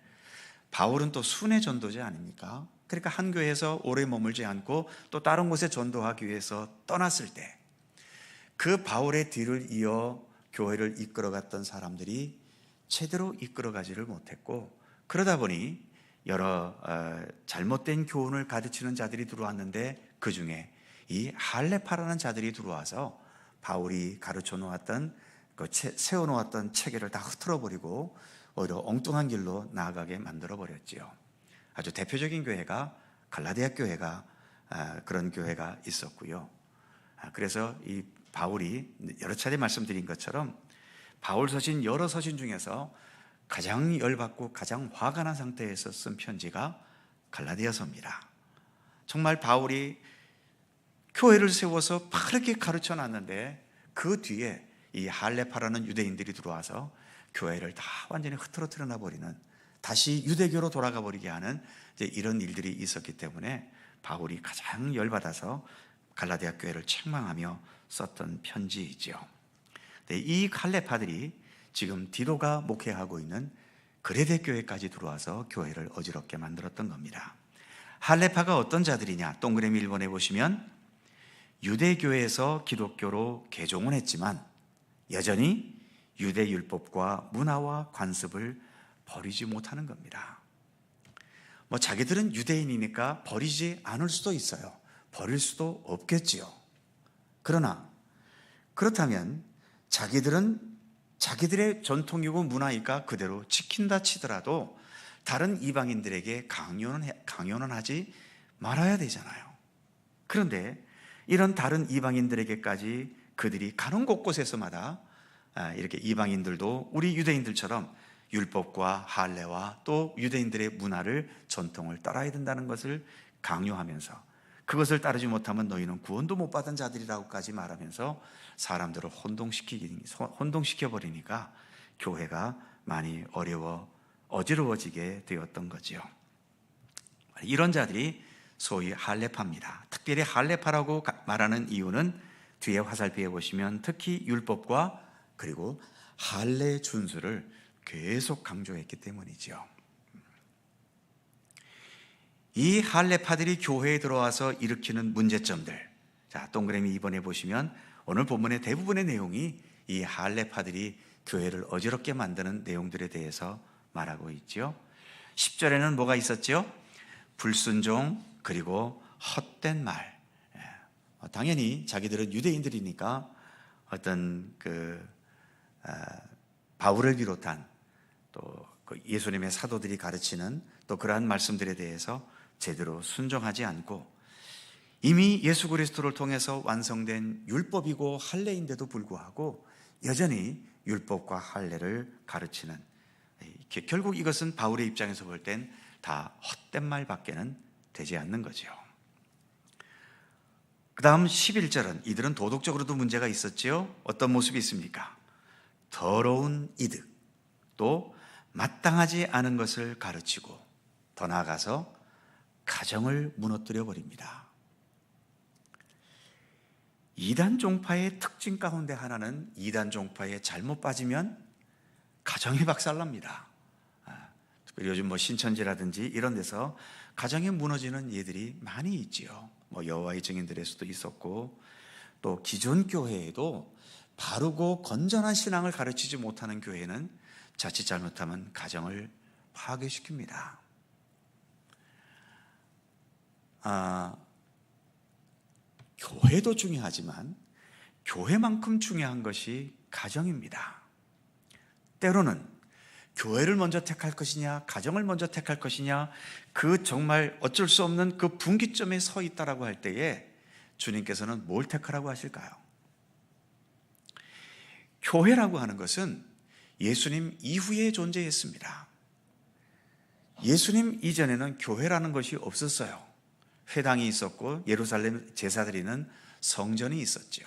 바울은 또 순회 전도자 아닙니까? 그러니까 한 교회에서 오래 머물지 않고 또 다른 곳에 전도하기 위해서 떠났을 때 그 바울의 뒤를 이어 교회를 이끌어갔던 사람들이 제대로 이끌어가지를 못했고, 그러다 보니 여러 잘못된 교훈을 가르치는 자들이 들어왔는데, 그 중에 이 할레파라는 자들이 들어와서 바울이 가르쳐 놓았던, 세워놓았던 체계를 다 흐트러버리고 오히려 엉뚱한 길로 나아가게 만들어버렸지요. 아주 대표적인 교회가 갈라디아 교회가 그런 교회가 있었고요. 그래서 이 바울이 여러 차례 말씀드린 것처럼 바울 서신 여러 서신 중에서 가장 열받고 가장 화가 난 상태에서 쓴 편지가 갈라디아서입니다. 정말 바울이 교회를 세워서 바르게 가르쳐 놨는데 그 뒤에 이 할레파라는 유대인들이 들어와서 교회를 다 완전히 흐트러뜨려 놔버리는, 다시 유대교로 돌아가 버리게 하는 이런 일들이 있었기 때문에 바울이 가장 열받아서 갈라디아 교회를 책망하며 썼던 편지이죠. 이 할레파들이 지금 디도가 목회하고 있는 그레데 교회까지 들어와서 교회를 어지럽게 만들었던 겁니다. 할레파가 어떤 자들이냐? 동그라미 1번에 보시면 유대교회에서 기독교로 개종은 했지만 여전히 유대율법과 문화와 관습을 버리지 못하는 겁니다. 뭐 자기들은 유대인이니까 버리지 않을 수도 있어요. 버릴 수도 없겠지요. 그러나 그렇다면 자기들은 자기들의 전통이고 문화이니까 그대로 지킨다 치더라도 다른 이방인들에게 강요는 하지 말아야 되잖아요. 그런데 이런 다른 이방인들에게까지 그들이 가는 곳곳에서마다 이렇게 이방인들도 우리 유대인들처럼 율법과 할례와 또 유대인들의 문화를, 전통을 따라야 된다는 것을 강요하면서, 그것을 따르지 못하면 너희는 구원도 못 받은 자들이라고까지 말하면서 사람들을 혼동시켜버리니까 교회가 많이 어지러워지게 되었던 거지요. 이런 자들이 소위 할레파입니다. 특별히 할레파라고 말하는 이유는 뒤에 화살표에 보시면 특히 율법과 그리고 할례 준수를 계속 강조했기 때문이죠. 이 할레파들이 교회에 들어와서 일으키는 문제점들, 자, 동그라미 2번에 보시면 오늘 본문의 대부분의 내용이 이 할레파들이 교회를 어지럽게 만드는 내용들에 대해서 말하고 있죠. 10절에는 뭐가 있었죠? 불순종, 그리고 헛된 말. 당연히 자기들은 유대인들이니까 어떤 바울을 비롯한 또 예수님의 사도들이 가르치는 또 그러한 말씀들에 대해서 제대로 순종하지 않고, 이미 예수 그리스도를 통해서 완성된 율법이고 할례인데도 불구하고 여전히 율법과 할례를 가르치는, 결국 이것은 바울의 입장에서 볼 땐 다 헛된 말밖에는 되지 않는 거죠. 그 다음 11절은 이들은 도덕적으로도 문제가 있었죠. 어떤 모습이 있습니까? 더러운 이득, 또 마땅하지 않은 것을 가르치고, 더 나아가서 가정을 무너뜨려 버립니다. 이단 종파의 특징 가운데 하나는 이단 종파에 잘못 빠지면 가정이 박살납니다. 특별히 요즘 뭐 신천지라든지 이런 데서 가정이 무너지는 예들이 많이 있지요. 뭐 여호와의 증인들에서도 있었고, 또 기존 교회에도 바르고 건전한 신앙을 가르치지 못하는 교회는 자칫 잘못하면 가정을 파괴시킵니다. 교회도 중요하지만 교회만큼 중요한 것이 가정입니다. 때로는 교회를 먼저 택할 것이냐, 가정을 먼저 택할 것이냐, 그 정말 어쩔 수 없는 그 분기점에 서 있다라고 할 때에 주님께서는 뭘 택하라고 하실까요? 교회라고 하는 것은 예수님 이후에 존재했습니다. 예수님 이전에는 교회라는 것이 없었어요. 회당이 있었고 예루살렘 제사드리는 성전이 있었죠.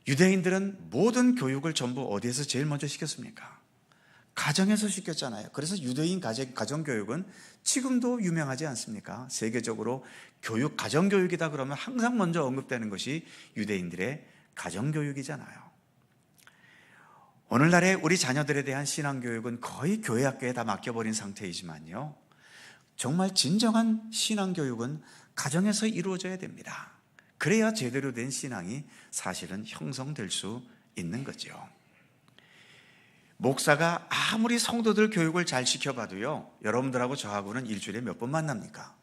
유대인들은 모든 교육을 전부 어디에서 제일 먼저 시켰습니까? 가정에서 시켰잖아요. 그래서 유대인 가정교육은 지금도 유명하지 않습니까? 세계적으로 가정교육이다 그러면 항상 먼저 언급되는 것이 유대인들의 가정교육이잖아요. 오늘날의 우리 자녀들에 대한 신앙교육은 거의 교회 학교에 다 맡겨버린 상태이지만요, 정말 진정한 신앙교육은 가정에서 이루어져야 됩니다. 그래야 제대로 된 신앙이 사실은 형성될 수 있는 거죠. 목사가 아무리 성도들 교육을 잘 시켜봐도요, 여러분들하고 저하고는 일주일에 몇 번 만납니까?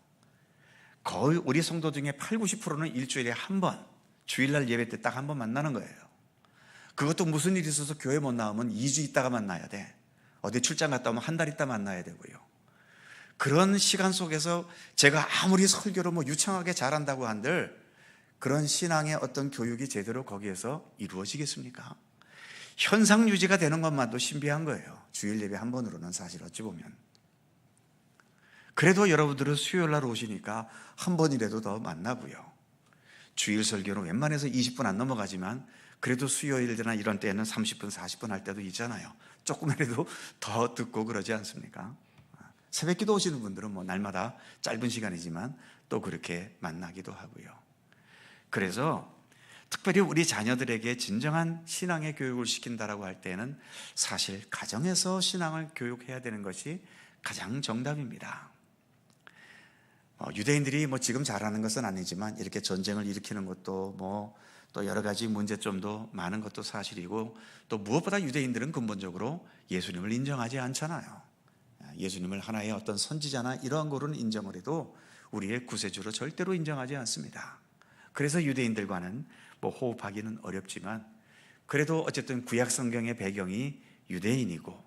거의 우리 성도 중에 80-90%는 일주일에 한 번, 주일날 예배 때 딱 한 번 만나는 거예요. 그것도 무슨 일이 있어서 교회 못 나오면 2주 있다가 만나야 돼. 어디 출장 갔다 오면 한 달 있다 만나야 되고요. 그런 시간 속에서 제가 아무리 설교를 유창하게 잘한다고 한들 그런 신앙의 어떤 교육이 제대로 거기에서 이루어지겠습니까? 현상 유지가 되는 것만도 신비한 거예요. 주일 예배 한 번으로는 사실 어찌 보면. 그래도 여러분들은 수요일 날 오시니까 한 번이라도 더 만나고요. 주일 설교는 웬만해서 20분 안 넘어가지만 그래도 수요일이나 이런 때에는 30분, 40분 할 때도 있잖아요. 조금이라도 더 듣고 그러지 않습니까? 새벽기도 오시는 분들은 날마다 짧은 시간이지만 또 그렇게 만나기도 하고요. 그래서 특별히 우리 자녀들에게 진정한 신앙의 교육을 시킨다라고 할 때는 사실 가정에서 신앙을 교육해야 되는 것이 가장 정답입니다. 유대인들이 지금 잘하는 것은 아니지만 이렇게 전쟁을 일으키는 것도 또 여러 가지 문제점도 많은 것도 사실이고, 또 무엇보다 유대인들은 근본적으로 예수님을 인정하지 않잖아요. 예수님을 하나의 어떤 선지자나 이러한 거로는 인정을 해도 우리의 구세주로 절대로 인정하지 않습니다. 그래서 유대인들과는 호흡하기는 어렵지만, 그래도 어쨌든 구약 성경의 배경이 유대인이고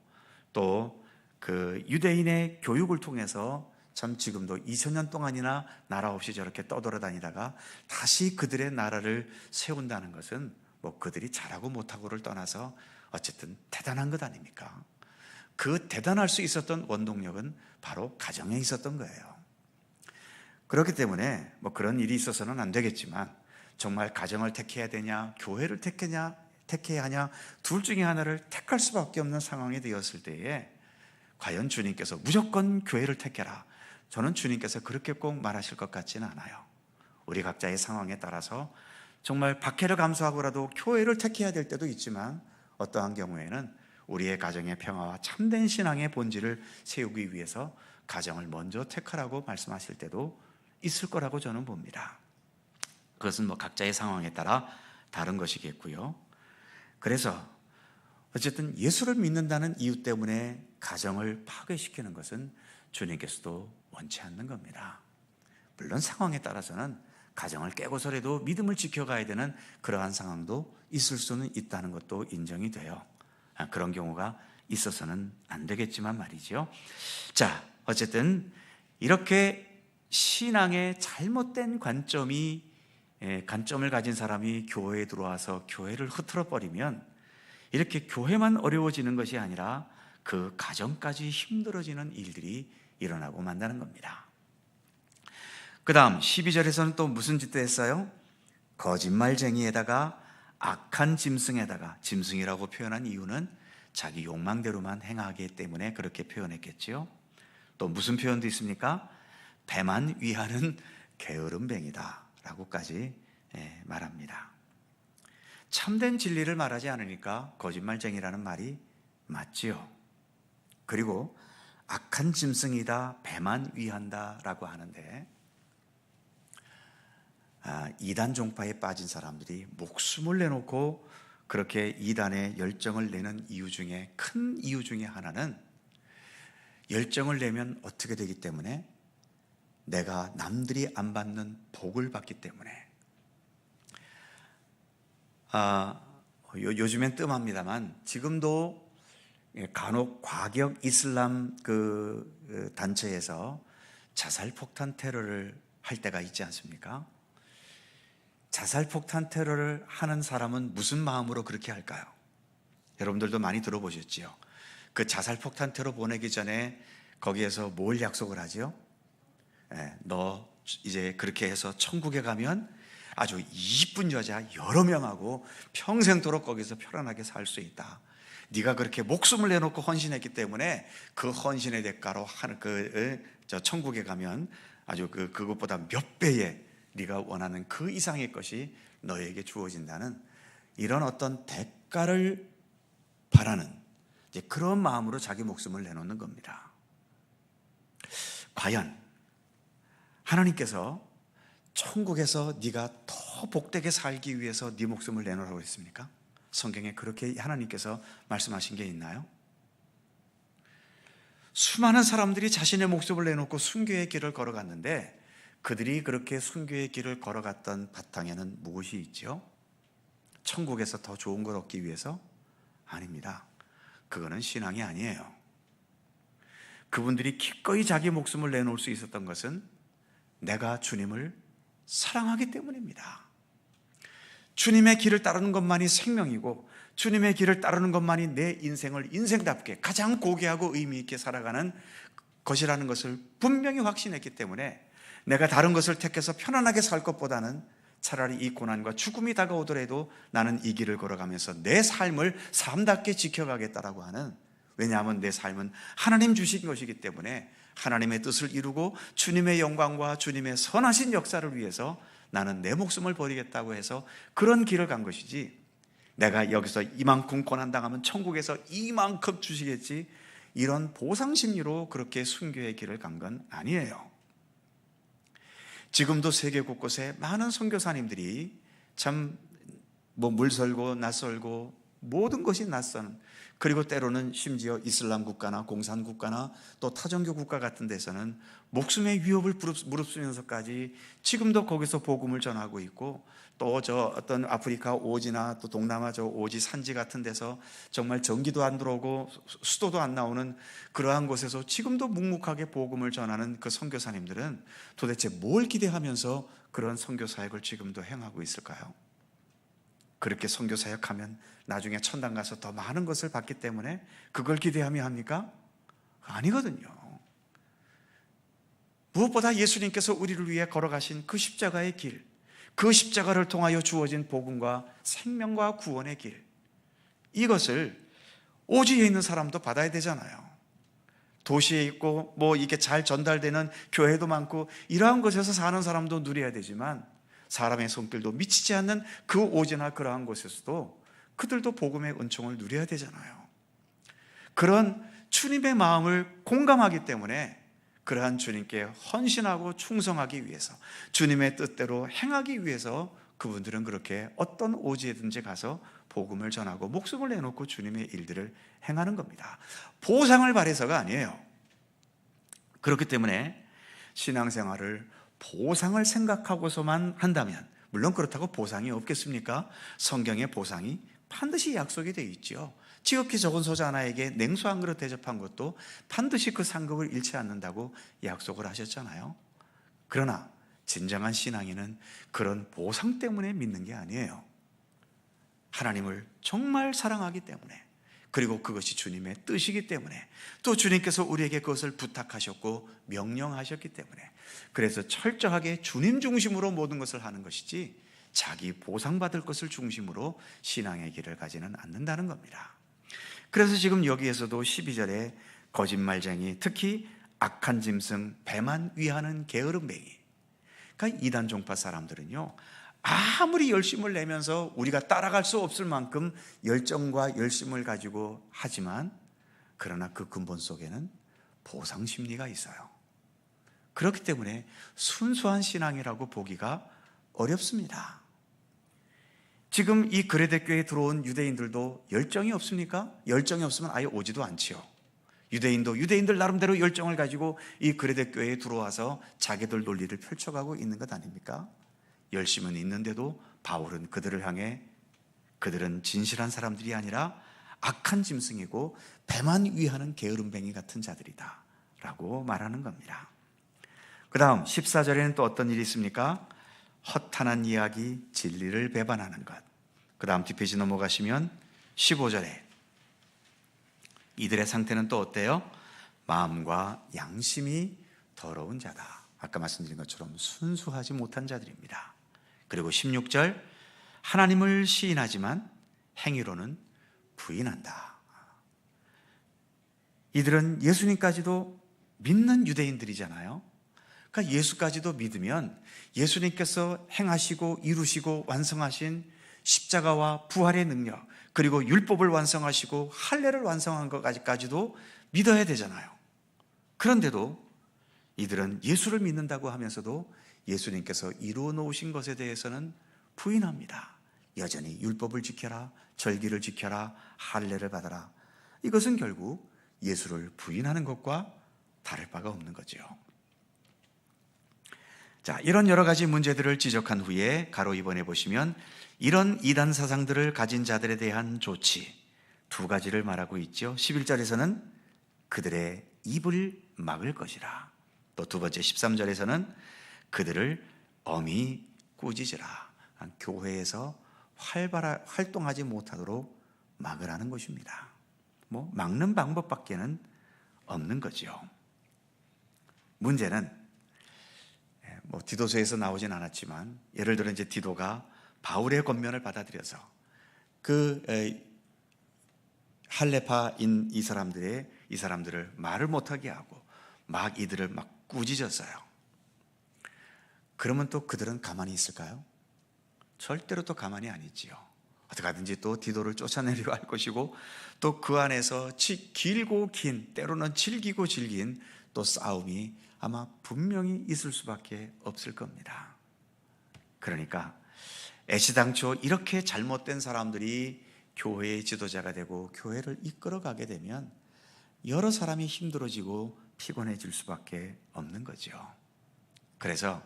또 그 유대인의 교육을 통해서 참 지금도 2000년 동안이나 나라 없이 저렇게 떠돌아다니다가 다시 그들의 나라를 세운다는 것은 그들이 잘하고 못하고를 떠나서 어쨌든 대단한 것 아닙니까? 그 대단할 수 있었던 원동력은 바로 가정에 있었던 거예요. 그렇기 때문에 그런 일이 있어서는 안 되겠지만, 정말 가정을 택해야 되냐, 교회를 택해야 하냐, 둘 중에 하나를 택할 수밖에 없는 상황이 되었을 때에 과연 주님께서 무조건 교회를 택해라, 저는 주님께서 그렇게 꼭 말하실 것 같지는 않아요. 우리 각자의 상황에 따라서 정말 박해를 감수하고라도 교회를 택해야 될 때도 있지만, 어떠한 경우에는 우리의 가정의 평화와 참된 신앙의 본질을 세우기 위해서 가정을 먼저 택하라고 말씀하실 때도 있을 거라고 저는 봅니다. 그것은 각자의 상황에 따라 다른 것이겠고요. 그래서 어쨌든 예수를 믿는다는 이유 때문에 가정을 파괴시키는 것은 주님께서도 원치 않는 겁니다. 물론 상황에 따라서는 가정을 깨고서라도 믿음을 지켜가야 되는 그러한 상황도 있을 수는 있다는 것도 인정이 돼요. 그런 경우가 있어서는 안 되겠지만 말이죠. 자, 어쨌든 이렇게 신앙의 잘못된 관점을 가진 사람이 교회에 들어와서 교회를 흐트러 버리면 이렇게 교회만 어려워지는 것이 아니라 그 가정까지 힘들어지는 일들이 일어나고 만다는 겁니다. 그 다음 12절에서는 또 무슨 짓도 했어요? 거짓말쟁이에다가 악한 짐승에다가, 짐승이라고 표현한 이유는 자기 욕망대로만 행하기 때문에 그렇게 표현했겠지요. 또 무슨 표현도 있습니까? 배만 위하는 게으름뱅이다 라고까지 말합니다. 참된 진리를 말하지 않으니까 거짓말쟁이라는 말이 맞지요. 그리고 악한 짐승이다, 배만 위한다 라고 하는데, 이단 종파에 빠진 사람들이 목숨을 내놓고 그렇게 이단에 열정을 내는 이유 중에 큰 이유 중에 하나는, 열정을 내면 어떻게 되기 때문에? 내가 남들이 안 받는 복을 받기 때문에. 요즘엔 뜸합니다만 지금도 간혹 과격 이슬람 단체에서 자살폭탄 테러를 할 때가 있지 않습니까? 자살폭탄 테러를 하는 사람은 무슨 마음으로 그렇게 할까요? 여러분들도 많이 들어보셨지요? 그 자살폭탄 테러 보내기 전에 거기에서 뭘 약속을 하죠? 너 이제 그렇게 해서 천국에 가면 아주 이쁜 여자 여러 명하고 평생도록 거기서 편안하게 살 수 있다. 네가 그렇게 목숨을 내놓고 헌신했기 때문에 그 헌신의 대가로 천국에 가면 아주 그것보다 몇 배의 네가 원하는 그 이상의 것이 너에게 주어진다는 이런 어떤 대가를 바라는 이제 그런 마음으로 자기 목숨을 내놓는 겁니다. 과연 하나님께서 천국에서 네가 더 복되게 살기 위해서 네 목숨을 내놓으라고 했습니까? 성경에 그렇게 하나님께서 말씀하신 게 있나요? 수많은 사람들이 자신의 목숨을 내놓고 순교의 길을 걸어갔는데 그들이 그렇게 순교의 길을 걸어갔던 바탕에는 무엇이 있죠? 천국에서 더 좋은 걸 얻기 위해서? 아닙니다. 그거는 신앙이 아니에요. 그분들이 기꺼이 자기 목숨을 내놓을 수 있었던 것은 내가 주님을 사랑하기 때문입니다. 주님의 길을 따르는 것만이 생명이고 주님의 길을 따르는 것만이 내 인생을 인생답게 가장 고귀하고 의미 있게 살아가는 것이라는 것을 분명히 확신했기 때문에 내가 다른 것을 택해서 편안하게 살 것보다는 차라리 이 고난과 죽음이 다가오더라도 나는 이 길을 걸어가면서 내 삶을 삶답게 지켜가겠다라고 하는, 왜냐하면 내 삶은 하나님 주신 것이기 때문에 하나님의 뜻을 이루고 주님의 영광과 주님의 선하신 역사를 위해서 나는 내 목숨을 버리겠다고 해서 그런 길을 간 것이지, 내가 여기서 이만큼 고난당하면 천국에서 이만큼 주시겠지, 이런 보상심리로 그렇게 순교의 길을 간 건 아니에요. 지금도 세계 곳곳에 많은 선교사님들이 참 물설고 낯설고 모든 것이 낯선, 그리고 때로는 심지어 이슬람 국가나 공산 국가나 또 타종교 국가 같은 데서는 목숨의 위협을 무릅쓰면서까지 지금도 거기서 복음을 전하고 있고, 또 저 어떤 아프리카 오지나 또 동남아 저 오지 산지 같은 데서 정말 전기도 안 들어오고 수도도 안 나오는 그러한 곳에서 지금도 묵묵하게 복음을 전하는 그 선교사님들은 도대체 뭘 기대하면서 그런 선교 사역을 지금도 행하고 있을까요? 그렇게 선교 사역하면 나중에 천당 가서 더 많은 것을 받기 때문에 그걸 기대하며 합니까? 아니거든요. 무엇보다 예수님께서 우리를 위해 걸어가신 그 십자가의 길, 그 십자가를 통하여 주어진 복음과 생명과 구원의 길, 이것을 오지에 있는 사람도 받아야 되잖아요. 도시에 있고 이게 잘 전달되는 교회도 많고 이러한 곳에서 사는 사람도 누려야 되지만, 사람의 손길도 미치지 않는 그 오지나 그러한 곳에서도 그들도 복음의 은총을 누려야 되잖아요. 그런 주님의 마음을 공감하기 때문에 그러한 주님께 헌신하고 충성하기 위해서, 주님의 뜻대로 행하기 위해서 그분들은 그렇게 어떤 오지에든지 가서 복음을 전하고 목숨을 내놓고 주님의 일들을 행하는 겁니다. 보상을 바래서가 아니에요. 그렇기 때문에 신앙생활을 보상을 생각하고서만 한다면, 물론 그렇다고 보상이 없겠습니까? 성경에 보상이 반드시 약속이 되어 있죠. 지극히 적은 소자 하나에게 냉수 한 그릇 대접한 것도 반드시 그 상급을 잃지 않는다고 약속을 하셨잖아요. 그러나 진정한 신앙인은 그런 보상 때문에 믿는 게 아니에요. 하나님을 정말 사랑하기 때문에, 그리고 그것이 주님의 뜻이기 때문에, 또 주님께서 우리에게 그것을 부탁하셨고 명령하셨기 때문에, 그래서 철저하게 주님 중심으로 모든 것을 하는 것이지 자기 보상받을 것을 중심으로 신앙의 길을 가지는 않는다는 겁니다. 그래서 지금 여기에서도 12절에 거짓말쟁이, 특히 악한 짐승, 배만 위하는 게으름뱅이, 그러니까 이단 종파 사람들은요, 아무리 열심을 내면서 우리가 따라갈 수 없을 만큼 열정과 열심을 가지고 하지만, 그러나 그 근본 속에는 보상 심리가 있어요. 그렇기 때문에 순수한 신앙이라고 보기가 어렵습니다. 지금 이 그레데 교회에 들어온 유대인들도 열정이 없습니까? 열정이 없으면 아예 오지도 않지요. 유대인들 나름대로 열정을 가지고 이 그레데 교회에 들어와서 자기들 논리를 펼쳐가고 있는 것 아닙니까? 열심은 있는데도 바울은 그들을 향해 그들은 진실한 사람들이 아니라 악한 짐승이고 배만 위하는 게으름뱅이 같은 자들이다 라고 말하는 겁니다. 그 다음 14절에는 또 어떤 일이 있습니까? 허탄한 이야기, 진리를 배반하는 것. 그 다음 뒷페이지 넘어가시면 15절에 이들의 상태는 또 어때요? 마음과 양심이 더러운 자다. 아까 말씀드린 것처럼 순수하지 못한 자들입니다. 그리고 16절, 하나님을 시인하지만 행위로는 부인한다. 이들은 예수님까지도 믿는 유대인들이잖아요. 그러니까 예수까지도 믿으면 예수님께서 행하시고 이루시고 완성하신 십자가와 부활의 능력, 그리고 율법을 완성하시고 할례를 완성한 것까지도 믿어야 되잖아요. 그런데도 이들은 예수를 믿는다고 하면서도 예수님께서 이루어 놓으신 것에 대해서는 부인합니다. 여전히 율법을 지켜라, 절기를 지켜라, 할례를 받아라. 이것은 결국 예수를 부인하는 것과 다를 바가 없는 거죠. 자, 이런 여러 가지 문제들을 지적한 후에 가로 2번에 보시면 이런 이단 사상들을 가진 자들에 대한 조치 두 가지를 말하고 있죠. 11절에서는 그들의 입을 막을 것이라. 또 두 번째 13절에서는 그들을 엄히 꾸짖으라. 교회에서 활동하지 못하도록 막으라는 것입니다. 막는 방법밖에는 없는 거죠. 문제는 디도서에서 나오진 않았지만 예를 들어 이제 디도가 바울의 권면을 받아들여서 그 할례파인 이 사람들을 말을 못하게 하고 막 이들을 막 꾸짖었어요. 그러면 또 그들은 가만히 있을까요? 절대로 또 가만히 안 있지요. 어떻게 하든지 또 디도를 쫓아내려고 할 것이고 또 그 안에서 길고 긴, 때로는 질기고 질긴 또 싸움이 아마 분명히 있을 수밖에 없을 겁니다. 그러니까 애시당초 이렇게 잘못된 사람들이 교회의 지도자가 되고 교회를 이끌어가게 되면 여러 사람이 힘들어지고 피곤해질 수밖에 없는 거죠. 그래서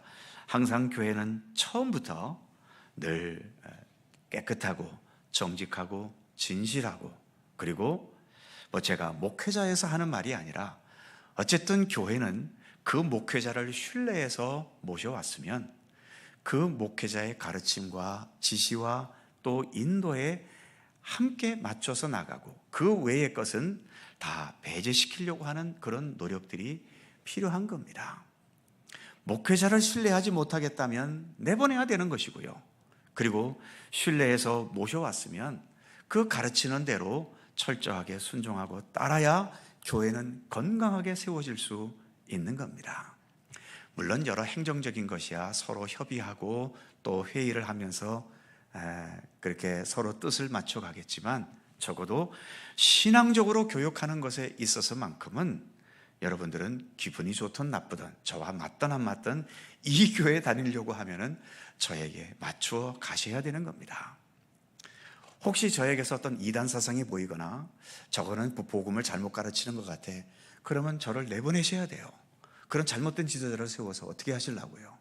항상 교회는 처음부터 늘 깨끗하고 정직하고 진실하고, 그리고 제가 목회자에서 하는 말이 아니라 어쨌든 교회는 그 목회자를 신뢰해서 모셔왔으면 그 목회자의 가르침과 지시와 또 인도에 함께 맞춰서 나가고 그 외의 것은 다 배제시키려고 하는 그런 노력들이 필요한 겁니다. 목회자를 신뢰하지 못하겠다면 내보내야 되는 것이고요. 그리고 신뢰해서 모셔왔으면 그 가르치는 대로 철저하게 순종하고 따라야 교회는 건강하게 세워질 수 있는 겁니다. 물론 여러 행정적인 것이야 서로 협의하고 또 회의를 하면서 그렇게 서로 뜻을 맞춰 가겠지만 적어도 신앙적으로 교육하는 것에 있어서만큼은 여러분들은 기분이 좋든 나쁘든 저와 맞든 안 맞든 이 교회에 다니려고 하면은 저에게 맞추어 가셔야 되는 겁니다. 혹시 저에게서 어떤 이단 사상이 보이거나 저거는 복음을 잘못 가르치는 것 같아, 그러면 저를 내보내셔야 돼요. 그런 잘못된 지도자를 세워서 어떻게 하시려고요?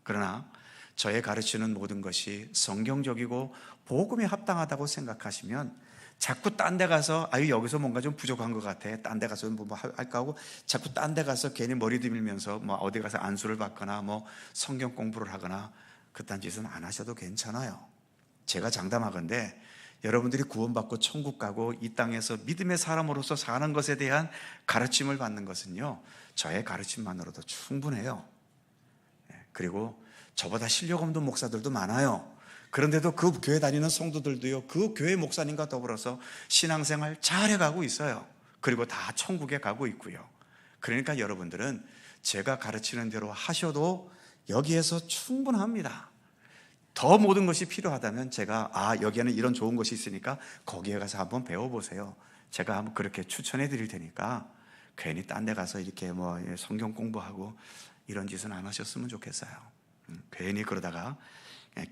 그러나 저의 가르치는 모든 것이 성경적이고 복음에 합당하다고 생각하시면 자꾸 딴 데 가서 여기서 뭔가 좀 부족한 것 같아, 딴 데 가서 뭐 할까 하고 자꾸 딴 데 가서 괜히 머리 들밀면서 어디 가서 안수를 받거나 성경 공부를 하거나 그딴 짓은 안 하셔도 괜찮아요. 제가 장담하건대 여러분들이 구원받고 천국 가고 이 땅에서 믿음의 사람으로서 사는 것에 대한 가르침을 받는 것은요, 저의 가르침만으로도 충분해요. 그리고 저보다 실력 없는 목사들도 많아요. 그런데도 그 교회 다니는 성도들도요, 그 교회 목사님과 더불어서 신앙생활 잘 해가고 있어요. 그리고 다 천국에 가고 있고요. 그러니까 여러분들은 제가 가르치는 대로 하셔도 여기에서 충분합니다. 더 모든 것이 필요하다면 제가 여기에는 이런 좋은 것이 있으니까 거기에 가서 한번 배워보세요. 제가 한번 그렇게 추천해 드릴 테니까 괜히 딴 데 가서 이렇게 성경 공부하고 이런 짓은 안 하셨으면 좋겠어요. 괜히 그러다가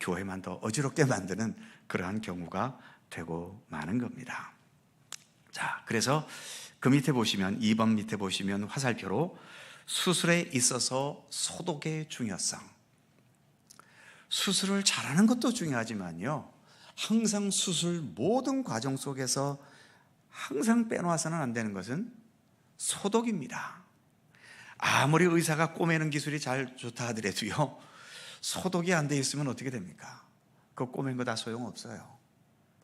교회만 더 어지럽게 만드는 그러한 경우가 되고 마는 겁니다. 자, 그래서 그 밑에 보시면 2번 밑에 보시면 화살표로 수술에 있어서 소독의 중요성. 수술을 잘하는 것도 중요하지만요, 항상 수술 모든 과정 속에서 항상 빼놓아서는 안 되는 것은 소독입니다. 아무리 의사가 꼬매는 기술이 잘 좋다 하더라도요, 소독이 안 돼 있으면 어떻게 됩니까? 그거 꼬맨 거 다 소용없어요.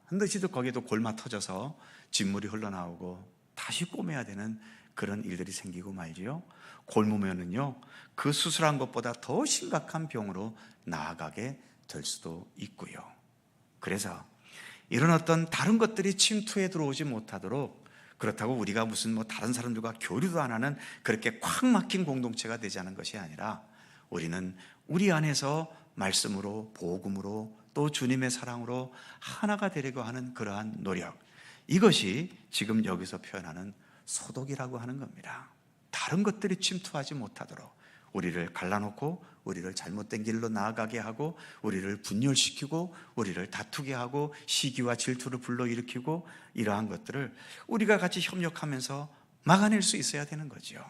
반드시 거기에도 골마 터져서 진물이 흘러나오고 다시 꼬매야 되는 그런 일들이 생기고 말지요. 골무면은요, 그 수술한 것보다 더 심각한 병으로 나아가게 될 수도 있고요. 그래서 이런 어떤 다른 것들이 침투해 들어오지 못하도록, 그렇다고 우리가 무슨 다른 사람들과 교류도 안 하는 그렇게 꽉 막힌 공동체가 되자는 것이 아니라, 우리는 우리 안에서 말씀으로, 복음으로, 또 주님의 사랑으로 하나가 되려고 하는 그러한 노력, 이것이 지금 여기서 표현하는 소독이라고 하는 겁니다. 다른 것들이 침투하지 못하도록 우리를 갈라놓고 우리를 잘못된 길로 나아가게 하고, 우리를 분열시키고 우리를 다투게 하고 시기와 질투를 불러일으키고, 이러한 것들을 우리가 같이 협력하면서 막아낼 수 있어야 되는 거죠.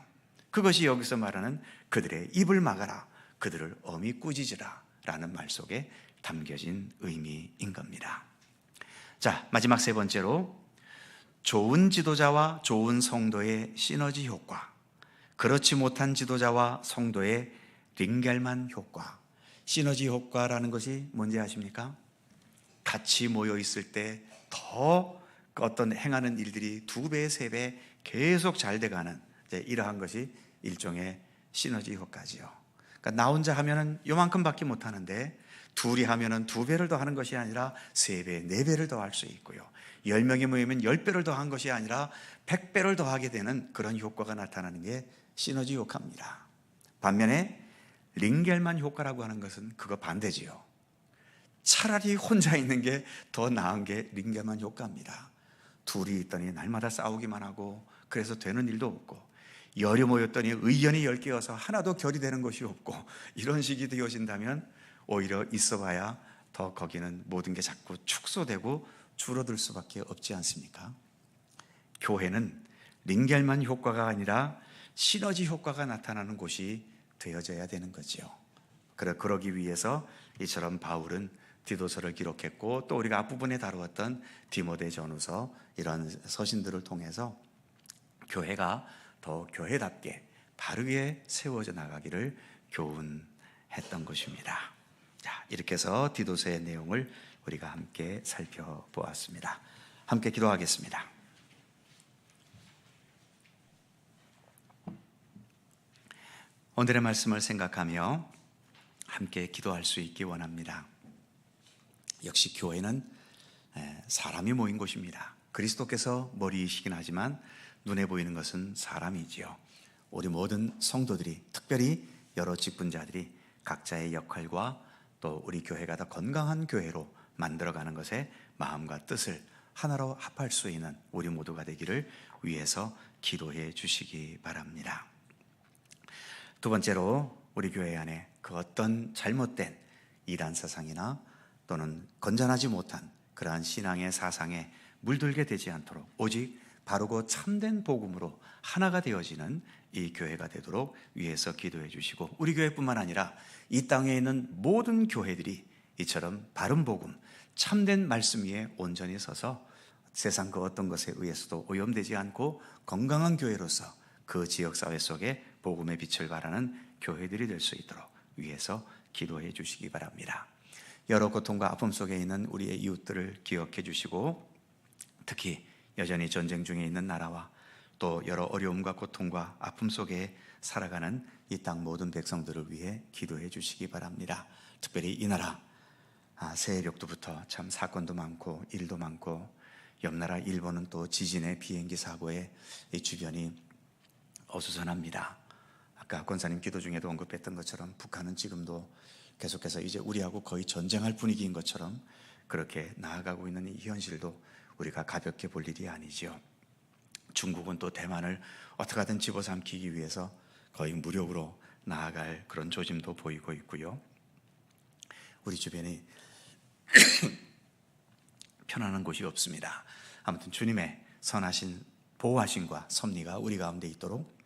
그것이 여기서 말하는 그들의 입을 막아라, 그들을 엄히 꾸짖으라 라는 말 속에 담겨진 의미인 겁니다. 자, 마지막 세 번째로, 좋은 지도자와 좋은 성도의 시너지 효과, 그렇지 못한 지도자와 성도의 링겔만 효과. 시너지 효과라는 것이 뭔지 아십니까? 같이 모여 있을 때 더 어떤 행하는 일들이 2배, 3배 계속 잘 돼가는, 이러한 것이 일종의 시너지 효과지요. 그러니까 나 혼자 하면은 요만큼밖에 못 하는데, 둘이 하면은 2배를 더 하는 것이 아니라 3배, 4배를 더 할 수 있고요. 10명이 모이면 10배를 더 한 것이 아니라 100배를 더 하게 되는 그런 효과가 나타나는 게 시너지 효과입니다. 반면에 링겔만 효과라고 하는 것은 그거 반대지요. 차라리 혼자 있는 게 더 나은 게 링겔만 효과입니다. 둘이 있더니 날마다 싸우기만 하고, 그래서 되는 일도 없고, 열이 모였더니 의견이 10개여서 하나도 결의되는 것이 없고, 이런 식이 되어진다면 오히려 있어봐야 더 거기는 모든 게 자꾸 축소되고 줄어들 수밖에 없지 않습니까? 교회는 링겔만 효과가 아니라 시너지 효과가 나타나는 곳이 되어져야 되는 거지요. 그러기 위해서 이처럼 바울은 디도서를 기록했고, 또 우리가 앞부분에 다루었던 디모데전후서, 이런 서신들을 통해서 교회가 더 교회답게 바르게 세워져 나가기를 교훈했던 것입니다. 자, 이렇게 해서 디도서의 내용을 우리가 함께 살펴보았습니다. 함께 기도하겠습니다. 오늘의 말씀을 생각하며 함께 기도할 수 있기 원합니다. 역시 교회는 사람이 모인 곳입니다. 그리스도께서 머리이시긴 하지만 눈에 보이는 것은 사람이지요. 우리 모든 성도들이, 특별히 여러 직분자들이 각자의 역할과 또 우리 교회가 더 건강한 교회로 만들어가는 것에 마음과 뜻을 하나로 합할 수 있는 우리 모두가 되기를 위해서 기도해 주시기 바랍니다. 두 번째로, 우리 교회 안에 그 어떤 잘못된 이단 사상이나 또는 건전하지 못한 그러한 신앙의 사상에 물들게 되지 않도록 오직 바르고 참된 복음으로 하나가 되어지는 이 교회가 되도록 위해서 기도해 주시고, 우리 교회뿐만 아니라 이 땅에 있는 모든 교회들이 이처럼 바른 복음, 참된 말씀 위에 온전히 서서 세상 그 어떤 것에 의해서도 오염되지 않고 건강한 교회로서 그 지역사회 속에 복음의 빛을 발하는 교회들이 될 수 있도록 위해서 기도해 주시기 바랍니다. 여러 고통과 아픔 속에 있는 우리의 이웃들을 기억해 주시고, 특히 여전히 전쟁 중에 있는 나라와 또 여러 어려움과 고통과 아픔 속에 살아가는 이 땅 모든 백성들을 위해 기도해 주시기 바랍니다. 특별히 이 나라, 새해 벽두부터 참 사건도 많고 일도 많고, 옆나라 일본은 또 지진의 비행기 사고에 이 주변이 어수선합니다. 아까 권사님 기도 중에도 언급했던 것처럼 북한은 지금도 계속해서 이제 우리하고 거의 전쟁할 분위기인 것처럼 그렇게 나아가고 있는 이 현실도 우리가 가볍게 볼 일이 아니지요. 중국은 또 대만을 어떻게든 집어삼키기 위해서 거의 무력으로 나아갈 그런 조짐도 보이고 있고요. 우리 주변에 편안한 곳이 없습니다. 아무튼 주님의 선하신 보호하심과 섭리가 우리 가운데 있도록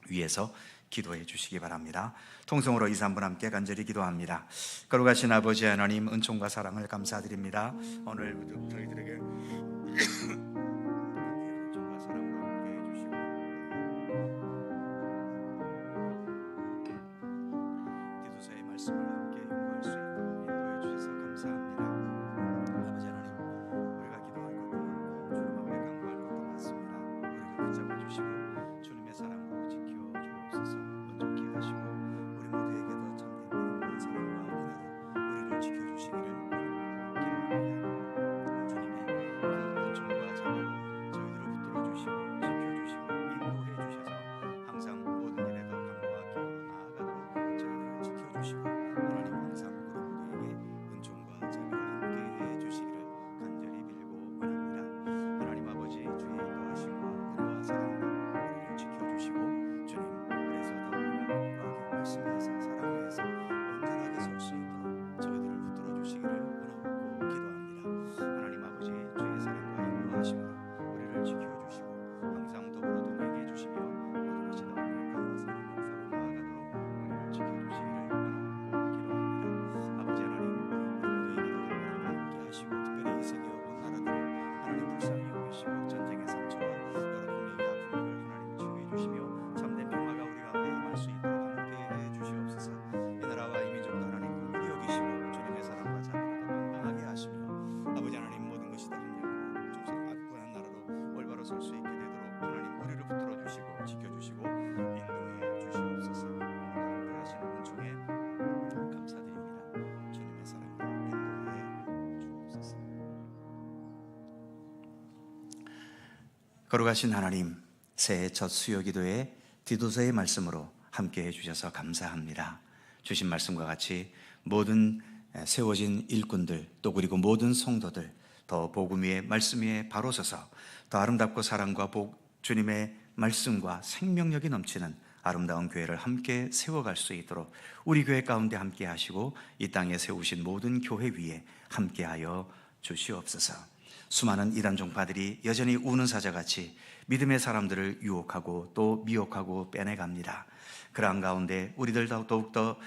위해서 기도해 주시기 바랍니다. 통성으로 2, 3분 함께 간절히 기도합니다. 거룩하신 아버지 하나님, 은총과 사랑을 감사드립니다. 오늘 저희들에게 은총과 사랑으로 함께 해주시고 디도서의 말씀을 함께 연구할 수 있도록 인도해 주셔서 감사합니다. 아버지 하나님, 우리가 기도할 것도 많고 주님 앞에 간구할 것도 많습니다. 우리를 붙잡아 주시고 거룩하신 하나님, 새해 첫 수요 기도에 디도서의 말씀으로 함께 해주셔서 감사합니다. 주신 말씀과 같이 모든 세워진 일꾼들 또 그리고 모든 성도들 더 복음 위에 말씀 위에 바로 서서 더 아름답고 사랑과 주님의 말씀과 생명력이 넘치는 아름다운 교회를 함께 세워갈 수 있도록 우리 교회 가운데 함께 하시고 이 땅에 세우신 모든 교회 위에 함께하여 주시옵소서. 수많은 이단 종파들이 여전히 우는 사자같이 믿음의 사람들을 유혹하고 또 미혹하고 빼내갑니다. 그러한 가운데 우리들 더욱더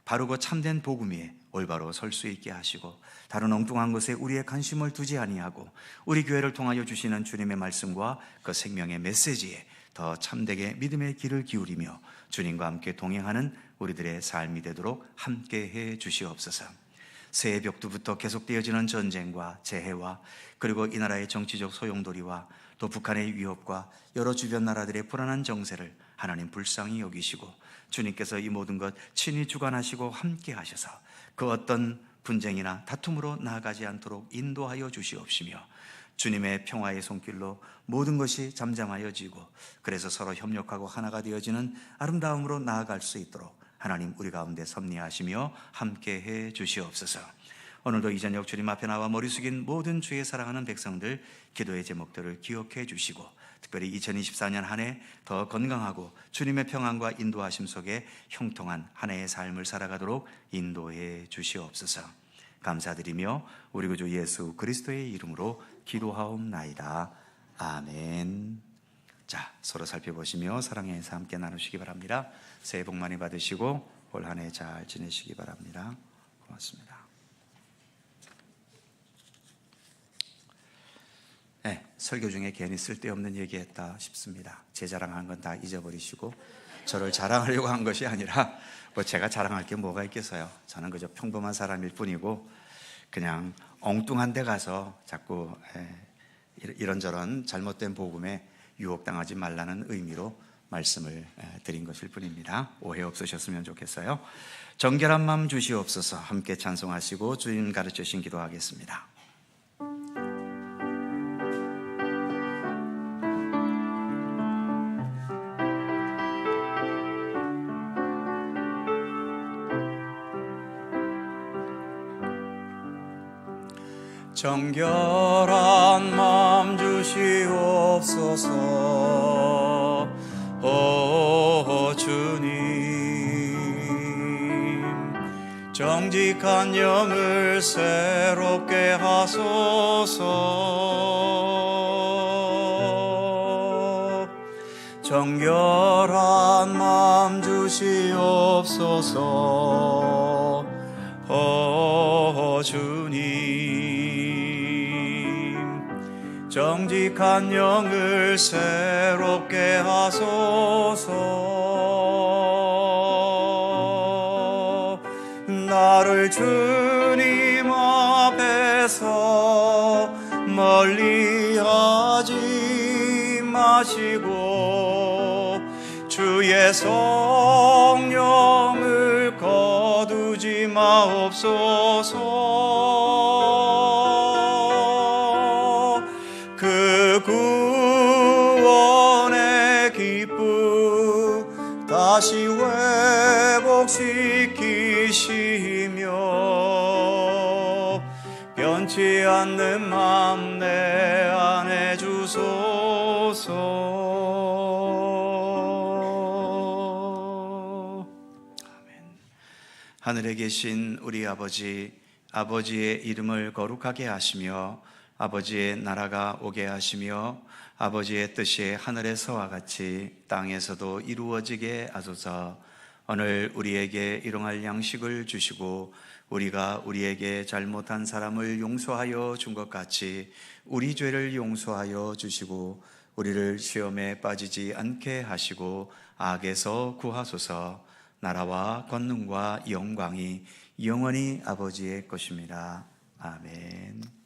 바르고 참된 복음 위에 올바로 설 수 있게 하시고 다른 엉뚱한 것에 우리의 관심을 두지 아니하고 우리 교회를 통하여 주시는 주님의 말씀과 그 생명의 메시지에 더 참되게 믿음의 길을 기울이며 주님과 함께 동행하는 우리들의 삶이 되도록 함께해 주시옵소서. 새해 벽두부터 계속되어지는 전쟁과 재해와 그리고 이 나라의 정치적 소용돌이와 또 북한의 위협과 여러 주변 나라들의 불안한 정세를 하나님 불쌍히 여기시고 주님께서 이 모든 것 친히 주관하시고 함께 하셔서 그 어떤 분쟁이나 다툼으로 나아가지 않도록 인도하여 주시옵시며 주님의 평화의 손길로 모든 것이 잠잠하여지고 그래서 서로 협력하고 하나가 되어지는 아름다움으로 나아갈 수 있도록 하나님 우리 가운데 섭리하시며 함께해 주시옵소서. 오늘도 이 저녁 주님 앞에 나와 머리 숙인 모든 주의 사랑하는 백성들 기도의 제목들을 기억해 주시고 특별히 2024년 한 해 더 건강하고 주님의 평안과 인도하심 속에 형통한 한 해의 삶을 살아가도록 인도해 주시옵소서. 감사드리며 우리 구주 예수 그리스도의 이름으로 기도하옵나이다. 아멘. 자, 서로 살펴보시며 사랑의 인사 함께 나누시기 바랍니다. 새해 복 많이 받으시고 올 한 해 잘 지내시기 바랍니다. 고맙습니다. 네, 설교 중에 괜히 쓸데없는 얘기했다 싶습니다. 제 자랑한 건 다 잊어버리시고 저를 자랑하려고 한 것이 아니라 뭐 제가 자랑할 게 뭐가 있겠어요. 저는 그저 평범한 사람일 뿐이고 그냥 엉뚱한 데 가서 자꾸 이런저런 잘못된 복음에 유혹당하지 말라는 의미로 말씀을 드린 것일 뿐입니다. 오해 없으셨으면 좋겠어요. 정결한 마음 주시옵소서. 함께 찬송하시고 주님 가르치신 기도하겠습니다. 정결한 마음 주시옵소서. 오 주님, 정직한 영을 새롭게 하소서. 정결한 마음 주시옵소서. 오 주님, 정직한 영을 새롭게 하소서. 나를 주님 앞에서 멀리하지 마시고 주의 성령을 거두지 마옵소서. 그 구원의 기쁨 다시 회복시키시며 변치 않는 마음 내 안에 주소서. 하늘에 계신 우리 아버지, 아버지의 이름을 거룩하게 하시며 아버지의 나라가 오게 하시며 아버지의 뜻이 하늘에서와 같이 땅에서도 이루어지게 하소서. 오늘 우리에게 일용할 양식을 주시고 우리가 우리에게 잘못한 사람을 용서하여 준 것 같이 우리 죄를 용서하여 주시고 우리를 시험에 빠지지 않게 하시고 악에서 구하소서. 나라와 권능과 영광이 영원히 아버지의 것입니다. 아멘.